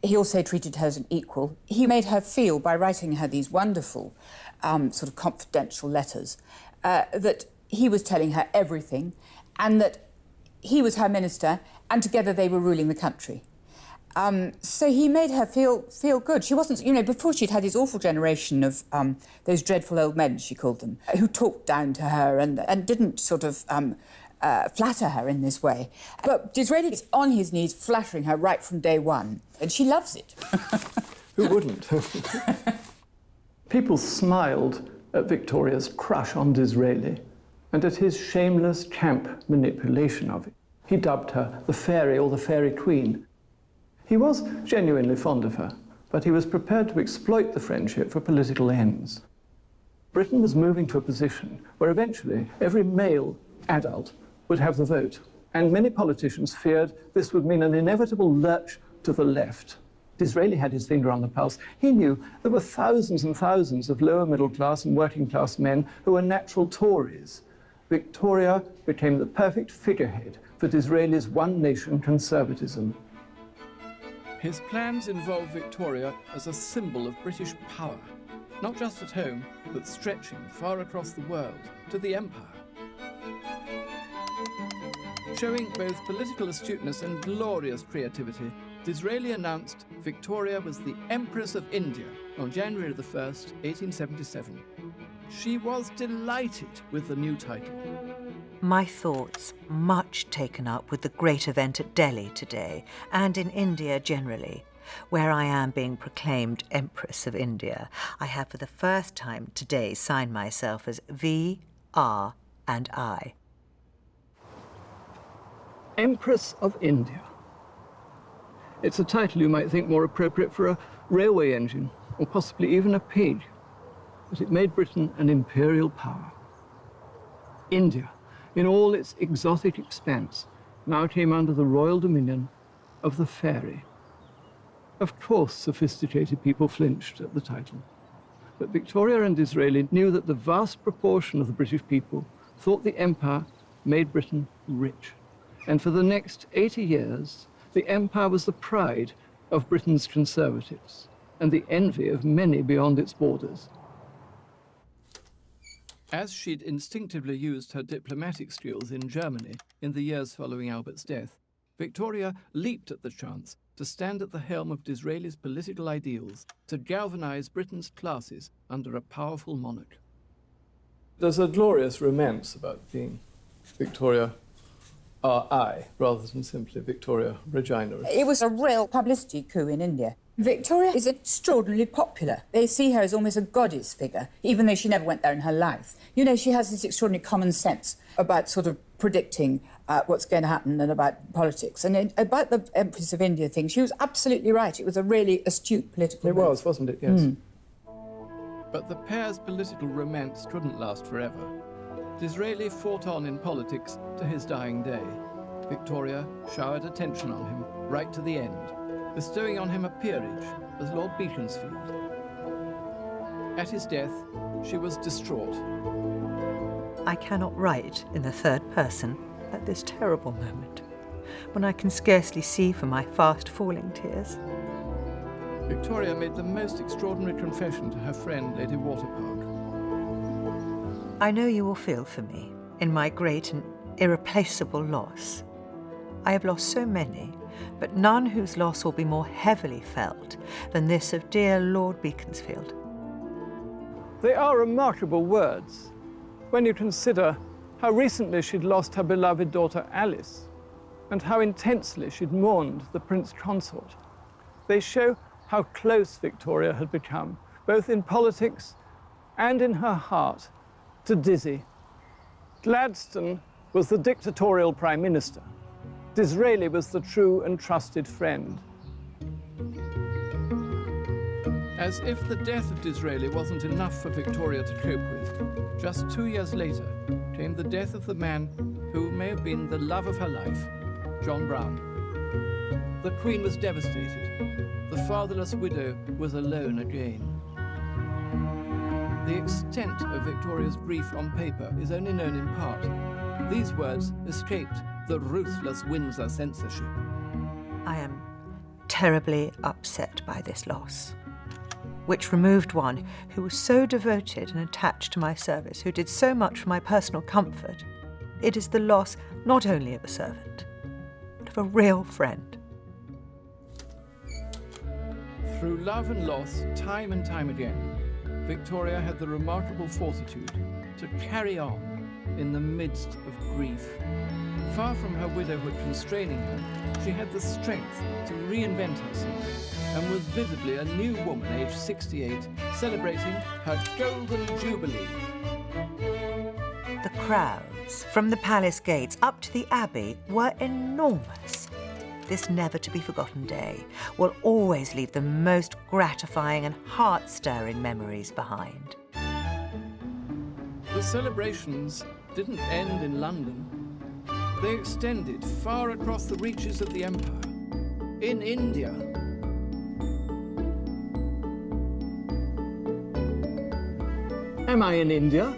He also treated her as an equal. He made her feel, by writing her these wonderful sort of confidential letters, that he was telling her everything and that he was her minister and together they were ruling the country. So he made her feel good. She wasn't, you know, before she'd had this awful generation of those dreadful old men, she called them, who talked down to her and didn't sort of flatter her in this way. But Disraeli is on his knees flattering her right from day one, and she loves it. Who wouldn't? People smiled at Victoria's crush on Disraeli and at his shameless camp manipulation of it. He dubbed her the fairy or the fairy queen. He was genuinely fond of her, but he was prepared to exploit the friendship for political ends. Britain was moving to a position where eventually every male adult would have the vote, and many politicians feared this would mean an inevitable lurch to the left. Disraeli had his finger on the pulse. He knew there were thousands and thousands of lower middle class and working class men who were natural Tories. Victoria became the perfect figurehead for Disraeli's one-nation conservatism. His plans involve Victoria as a symbol of British power, not just at home, but stretching far across the world to the Empire. Showing both political astuteness and glorious creativity, Disraeli announced Victoria was the Empress of India on January the 1st, 1877. She was delighted with the new title. My thoughts much taken up with the great event at Delhi today and in India generally, where I am being proclaimed Empress of India. I have for the first time today signed myself as V, R and I. Empress of India. It's a title you might think more appropriate for a railway engine, or possibly even a pig. But it made Britain an imperial power. India, in all its exotic expanse, now came under the royal dominion of the fairy. Of course, sophisticated people flinched at the title. But Victoria and Disraeli knew that the vast proportion of the British people thought the empire made Britain rich. And for the next 80 years, the empire was the pride of Britain's conservatives and the envy of many beyond its borders. As she'd instinctively used her diplomatic skills in Germany in the years following Albert's death, Victoria leaped at the chance to stand at the helm of Disraeli's political ideals to galvanise Britain's classes under a powerful monarch. There's a glorious romance about being Victoria R.I. rather than simply Victoria Regina. It was a real publicity coup in India. Victoria is extraordinarily popular. They see her as almost a goddess figure, even though she never went there in her life. You know, she has this extraordinary common sense about sort of predicting what's going to happen and about politics. And about the Empress of India thing, she was absolutely right. It was a really astute political move. It was, wasn't it? Yes. But the pair's political romance couldn't last forever. Disraeli fought on in politics to his dying day. Victoria showered attention on him right to the end, bestowing on him a peerage as Lord Beaconsfield. At his death, she was distraught. I cannot write in the third person at this terrible moment, when I can scarcely see for my fast-falling tears. Victoria made the most extraordinary confession to her friend, Lady Waterpark. I know you will feel for me in my great and irreplaceable loss. I have lost so many, but none whose loss will be more heavily felt than this of dear Lord Beaconsfield. They are remarkable words when you consider how recently she'd lost her beloved daughter Alice and how intensely she'd mourned the Prince Consort. They show how close Victoria had become, both in politics and in her heart, to Dizzy. Gladstone was the dictatorial Prime Minister. Disraeli was the true and trusted friend. As if the death of Disraeli wasn't enough for Victoria to cope with, just 2 years later came the death of the man who may have been the love of her life, John Brown. The Queen was devastated. The fatherless widow was alone again. The extent of Victoria's grief on paper is only known in part. These words escaped the ruthless Windsor censorship. I am terribly upset by this loss, which removed one who was so devoted and attached to my service, who did so much for my personal comfort. It is the loss not only of a servant, but of a real friend. Through love and loss, time and time again, Victoria had the remarkable fortitude to carry on in the midst of grief. Far from her widowhood constraining her, she had the strength to reinvent herself and was visibly a new woman aged 68, celebrating her Golden Jubilee. The crowds from the palace gates up to the abbey were enormous. This never-to-be-forgotten day will always leave the most gratifying and heart-stirring memories behind. The celebrations didn't end in London. They extended far across the reaches of the empire, in India. Am I in India?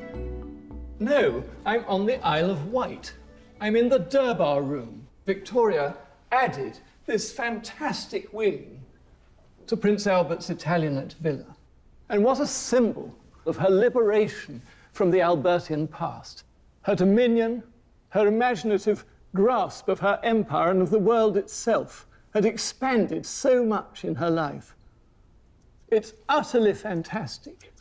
No, I'm on the Isle of Wight. I'm in the Durbar Room. Victoria added this fantastic wing to Prince Albert's Italianate villa. And what a symbol of her liberation from the Albertian past. Her dominion, her imaginative grasp of her empire and of the world itself had expanded so much in her life. It's utterly fantastic.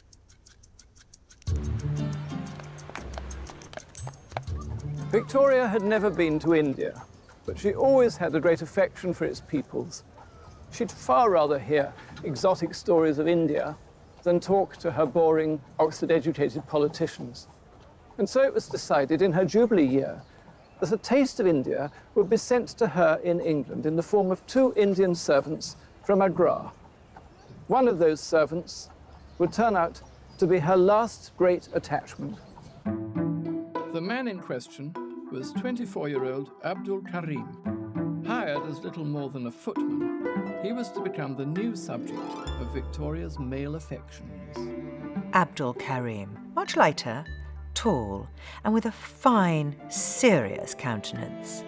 Victoria had never been to India, but she always had a great affection for its peoples. She'd far rather hear exotic stories of India than talk to her boring, Oxford-educated politicians. And so it was decided in her Jubilee year that a taste of India would be sent to her in England in the form of 2 Indian servants from Agra. One of those servants would turn out to be her last great attachment. The man in question was 24-year-old Abdul Karim. Hired as little more than a footman, he was to become the new subject of Victoria's male affections. Abdul Karim, much lighter, tall, and with a fine, serious countenance.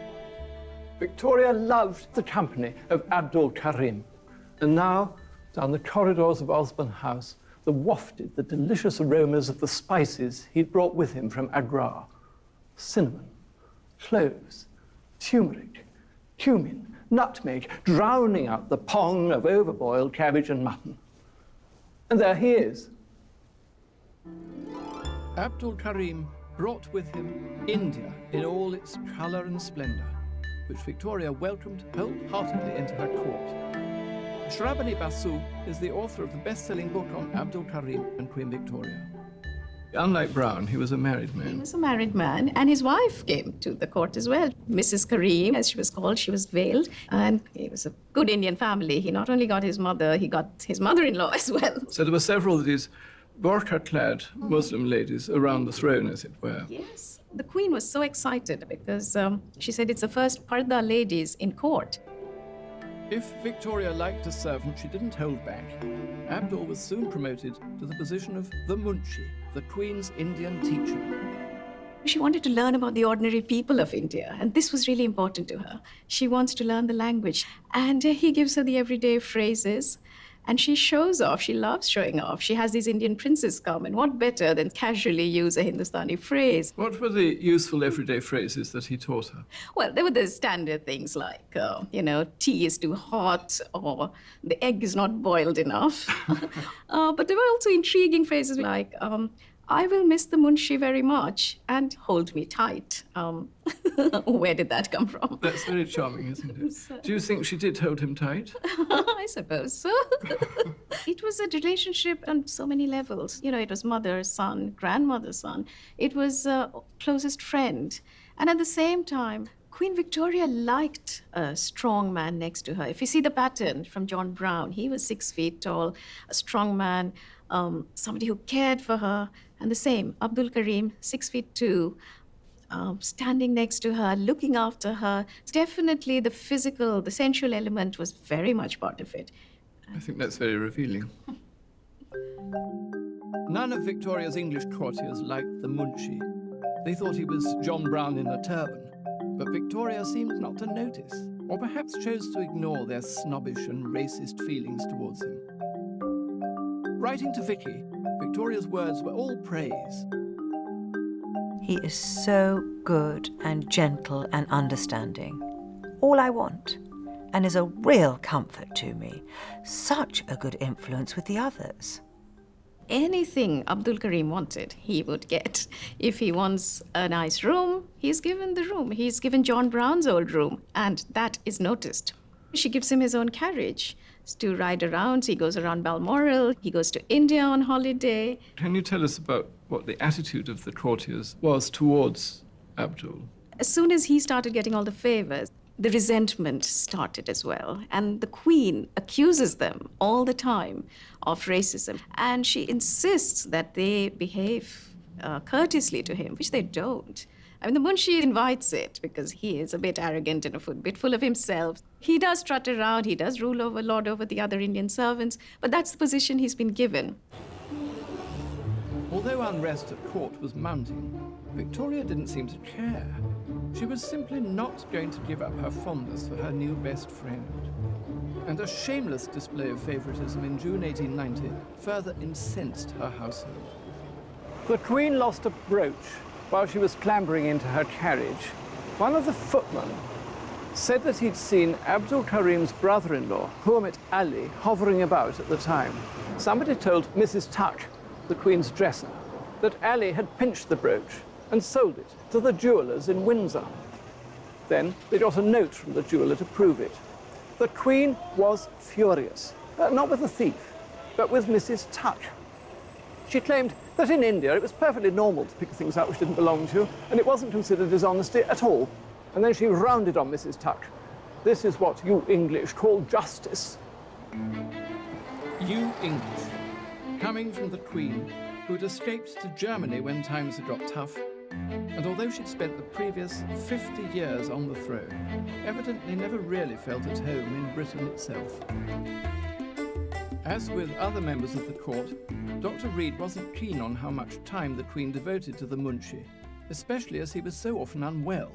Victoria loved the company of Abdul Karim. And now, down the corridors of Osborne House, there wafted the delicious aromas of the spices he'd brought with him from Agra. Cinnamon, cloves, turmeric, cumin, nutmeg, drowning out the pong of overboiled cabbage and mutton. And there he is. Abdul Karim brought with him India in all its colour and splendour, which Victoria welcomed wholeheartedly into her court. Shrabani Basu is the author of the best-selling book on Abdul Karim and Queen Victoria. Unlike Brown, he was a married man. He was a married man, and his wife came to the court as well. Mrs. Karim, as she was called, she was veiled, and it was a good Indian family. He not only got his mother, he got his mother-in-law as well. So there were several of these burqa-clad Muslim ladies around the throne, as it were. Yes. The Queen was so excited because she said it's the first Parda ladies in court. If Victoria liked a servant, she didn't hold back. Abdul was soon promoted to the position of the Munshi, the Queen's Indian teacher. She wanted to learn about the ordinary people of India, and this was really important to her. She wants to learn the language, and he gives her the everyday phrases, and she shows off. She loves showing off. She has these Indian princes come, and what better than casually use a Hindustani phrase? What were the useful everyday phrases that he taught her? Well, there were the standard things like, tea is too hot, or the egg is not boiled enough. But there were also intriguing phrases like, I will miss the Munshi very much, and hold me tight. Where did that come from? That's very charming, isn't it? Do you think she did hold him tight? I suppose so. It was a relationship on so many levels. It was mother, son, grandmother, son. It was closest friend. And at the same time, Queen Victoria liked a strong man next to her. If you see the pattern from John Brown, he was 6 feet tall, a strong man, somebody who cared for her. And the same, Abdul Karim, 6'2", standing next to her, looking after her. Definitely the physical, the sensual element was very much part of it. I think that's very revealing. None of Victoria's English courtiers liked the Munshi. They thought he was John Brown in a turban. But Victoria seemed not to notice, or perhaps chose to ignore their snobbish and racist feelings towards him. Writing to Vicky, Victoria's words were all praise. He is so good and gentle and understanding. All I want, and is a real comfort to me. Such a good influence with the others. anything Abdul Karim wanted, he would get. If he wants a nice room, he's given the room. He's given John Brown's old room, and that is noticed. She gives him his own carriage to ride around. He goes around Balmoral. He goes to India on holiday. Can you tell us about what the attitude of the courtiers was towards Abdul? As soon as he started getting all the favors, the resentment started as well. And the Queen accuses them all the time of racism. And she insists that they behave courteously to him, which they don't. I mean, the Munshi invites it because he is a bit arrogant and a bit full of himself. He does strut around, he does lord over the other Indian servants, but that's the position he's been given. Although unrest at court was mounting, Victoria didn't seem to care. She was simply not going to give up her fondness for her new best friend. And a shameless display of favoritism in June 1890 further incensed her household. The Queen lost a brooch while she was clambering into her carriage. One of the footmen said that he'd seen Abdul Karim's brother-in-law, Hurmit Ali, hovering about at the time. Somebody told Mrs. Tuck, the Queen's dresser, that Ali had pinched the brooch and sold it to the jewellers in Windsor. Then they got a note from the jeweller to prove it. The Queen was furious, not with the thief, but with Mrs. Tuck. She claimed that in India it was perfectly normal to pick things out which didn't belong to you, and it wasn't considered dishonesty at all. And then she rounded on Mrs. Tuck. This is what you English call justice. You English, coming from the Queen, who'd escaped to Germany when times had got tough, and although she'd spent the previous 50 years on the throne, evidently never really felt at home in Britain itself. As with other members of the court, Dr. Reed wasn't keen on how much time the Queen devoted to the Munshi, especially as he was so often unwell.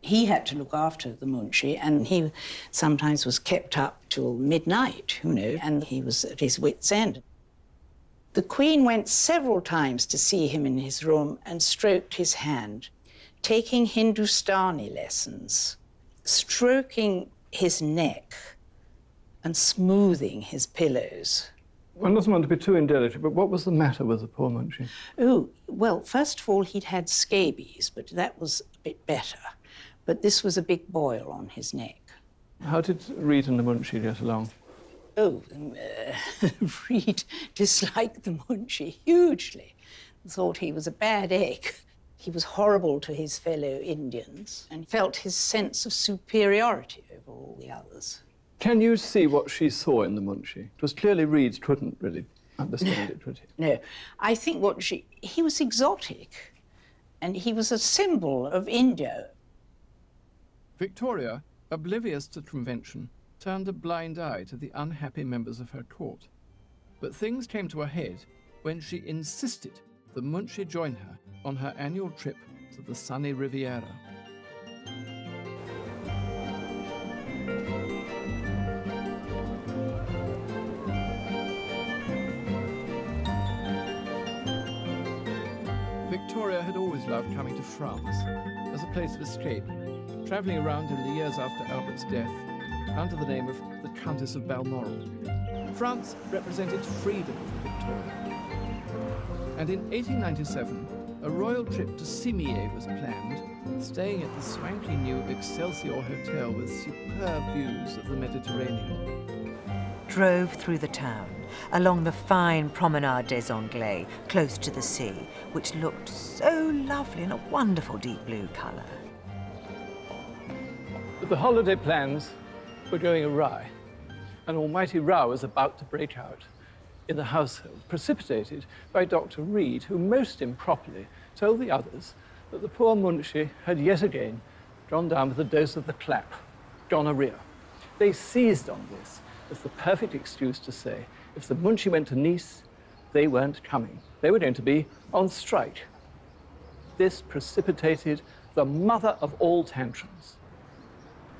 He had to look after the Munshi, and he sometimes was kept up till midnight, and he was at his wit's end. The Queen went several times to see him in his room and stroked his hand, taking Hindustani lessons, stroking his neck and smoothing his pillows. One doesn't want to be too indelicate, but what was the matter with the poor Munshi? Oh, well, first of all, he'd had scabies, but that was a bit better. But this was a big boil on his neck. How did Reed and the Munshi get along? Oh, Reed disliked the Munshi hugely, thought he was a bad egg. He was horrible to his fellow Indians and felt his sense of superiority over all the others. Can you see what she saw in the Munshi? It was clearly Reed couldn't really understand it, could he? No, I think he was exotic, and he was a symbol of India. Victoria, oblivious to convention, turned a blind eye to the unhappy members of her court. But things came to a head when she insisted the Munshi join her on her annual trip to the sunny Riviera. Victoria had always loved coming to France as a place of escape, travelling around in the years after Albert's death under the name of the Countess of Balmoral. France represented freedom for Victoria. And in 1897, a royal trip to Cimiez was planned, staying at the swanky new Excelsior Hotel with superb views of the Mediterranean. Drove through the town, along the fine Promenade des Anglais, close to the sea, which looked so lovely in a wonderful deep blue colour. But the holiday plans were going awry. An almighty row was about to break out in the household, precipitated by Dr. Reed, who most improperly told the others that the poor Munshi had yet again gone down with a dose of the clap, gonorrhea. They seized on this as the perfect excuse to say, if the Munshi went to Nice, they weren't coming. They were going to be on strike. This precipitated the mother of all tantrums.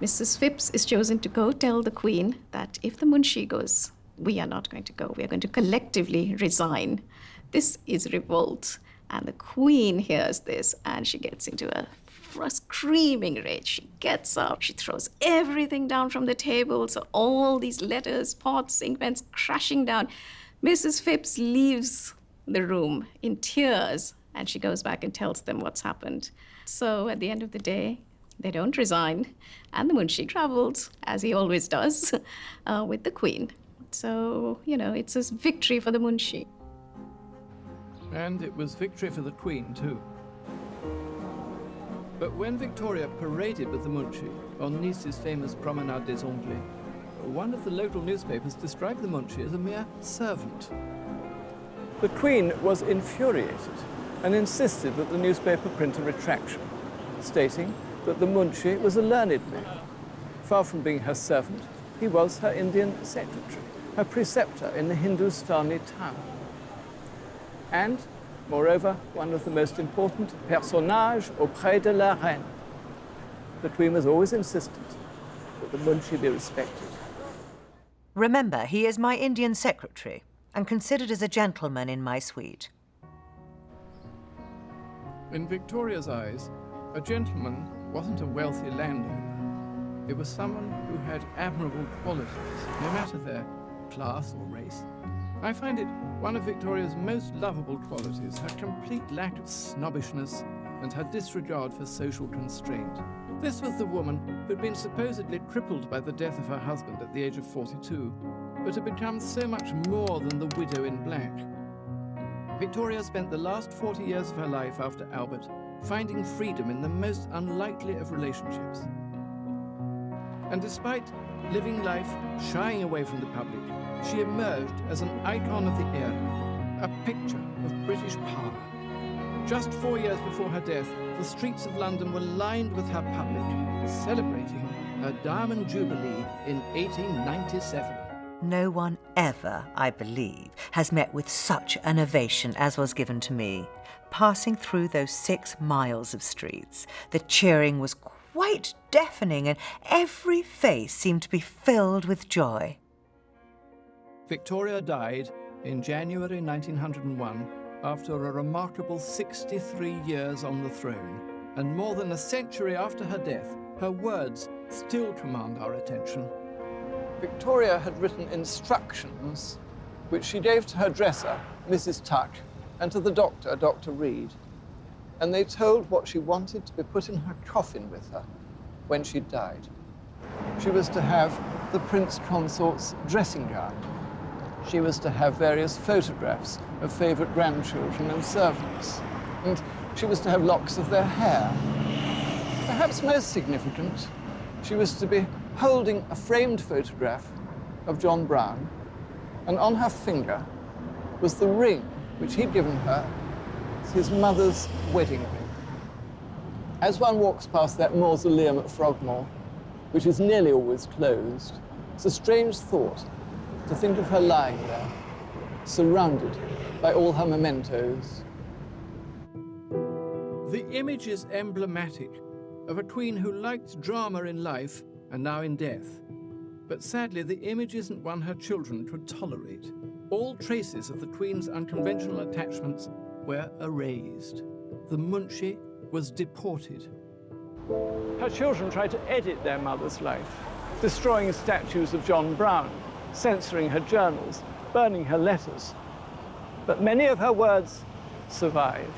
Mrs. Phipps is chosen to go tell the Queen that if the Munshi goes, we are not going to go. We are going to collectively resign. This is revolt. And the Queen hears this and she gets into a screaming rage. She gets up, she throws everything down from the table, so all these letters, pots, ink pens crashing down. Mrs. Phipps leaves the room in tears, and she goes back and tells them what's happened. So at the end of the day, they don't resign, and the Munshi travels, as he always does, with the Queen. So, it's a victory for the Munshi. And it was victory for the Queen, too. But when Victoria paraded with the Munshi on Nice's famous Promenade des Anglais, one of the local newspapers described the Munshi as a mere servant. The Queen was infuriated and insisted that the newspaper print a retraction, stating that the Munshi was a learned man. Far from being her servant, he was her Indian secretary, her preceptor in the Hindustani tongue. And, moreover, one of the most important personnages auprès de la reine. The Queen was always insistent that the Munshi be respected. Remember, he is my Indian secretary and considered as a gentleman in my suite. In Victoria's eyes, a gentleman wasn't a wealthy landowner. It was someone who had admirable qualities, no matter their class or race. I find it one of Victoria's most lovable qualities, her complete lack of snobbishness and her disregard for social constraint. This was the woman who'd been supposedly crippled by the death of her husband at the age of 42, but had become so much more than the widow in black. Victoria spent the last 40 years of her life after Albert finding freedom in the most unlikely of relationships. And despite living life shying away from the public, she emerged as an icon of the era, a picture of British power. Just 4 years before her death, the streets of London were lined with her public, celebrating her Diamond Jubilee in 1897. No one ever, I believe, has met with such an ovation as was given to me. Passing through those 6 miles of streets, the cheering was quite deafening, and every face seemed to be filled with joy. Victoria died in January 1901 after a remarkable 63 years on the throne, and more than a century after her death, her words still command our attention. Victoria had written instructions which she gave to her dresser, Mrs. Tuck, and to the doctor, Dr. Reed, and they told what she wanted to be put in her coffin with her when she died. She was to have the Prince Consort's dressing gown. She was to have various photographs of favourite grandchildren and servants, and she was to have locks of their hair. Perhaps most significant, she was to be holding a framed photograph of John Brown, and on her finger was the ring which he'd given her as his mother's wedding ring. As one walks past that mausoleum at Frogmore, which is nearly always closed, it's a strange thought to think of her lying there, surrounded by all her mementos. The image is emblematic of a queen who liked drama in life and now in death. But sadly, the image isn't one her children could tolerate. All traces of the Queen's unconventional attachments were erased. The Munshi was deported. Her children tried to edit their mother's life, destroying statues of John Brown, censoring her journals, burning her letters. But many of her words survive,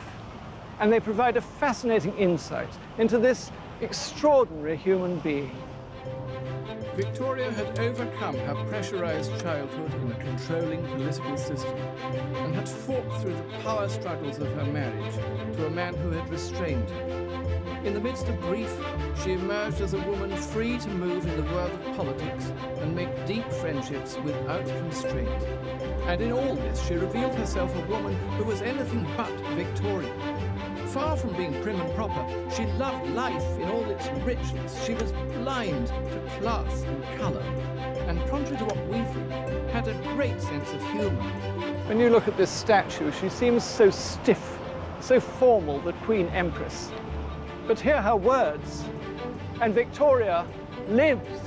and they provide a fascinating insight into this extraordinary human being. Victoria had overcome her pressurized childhood in a controlling political system and had fought through the power struggles of her marriage to a man who had restrained her. In the midst of grief, she emerged as a woman free to move in the world of politics and make deep friendships without constraint. And in all this, she revealed herself a woman who was anything but Victorian. Far from being prim and proper, she loved life in all its richness. She was blind to class and colour, and contrary to what we think, had a great sense of humour. When you look at this statue, she seems so stiff, so formal, the Queen Empress. But hear her words, and Victoria lives.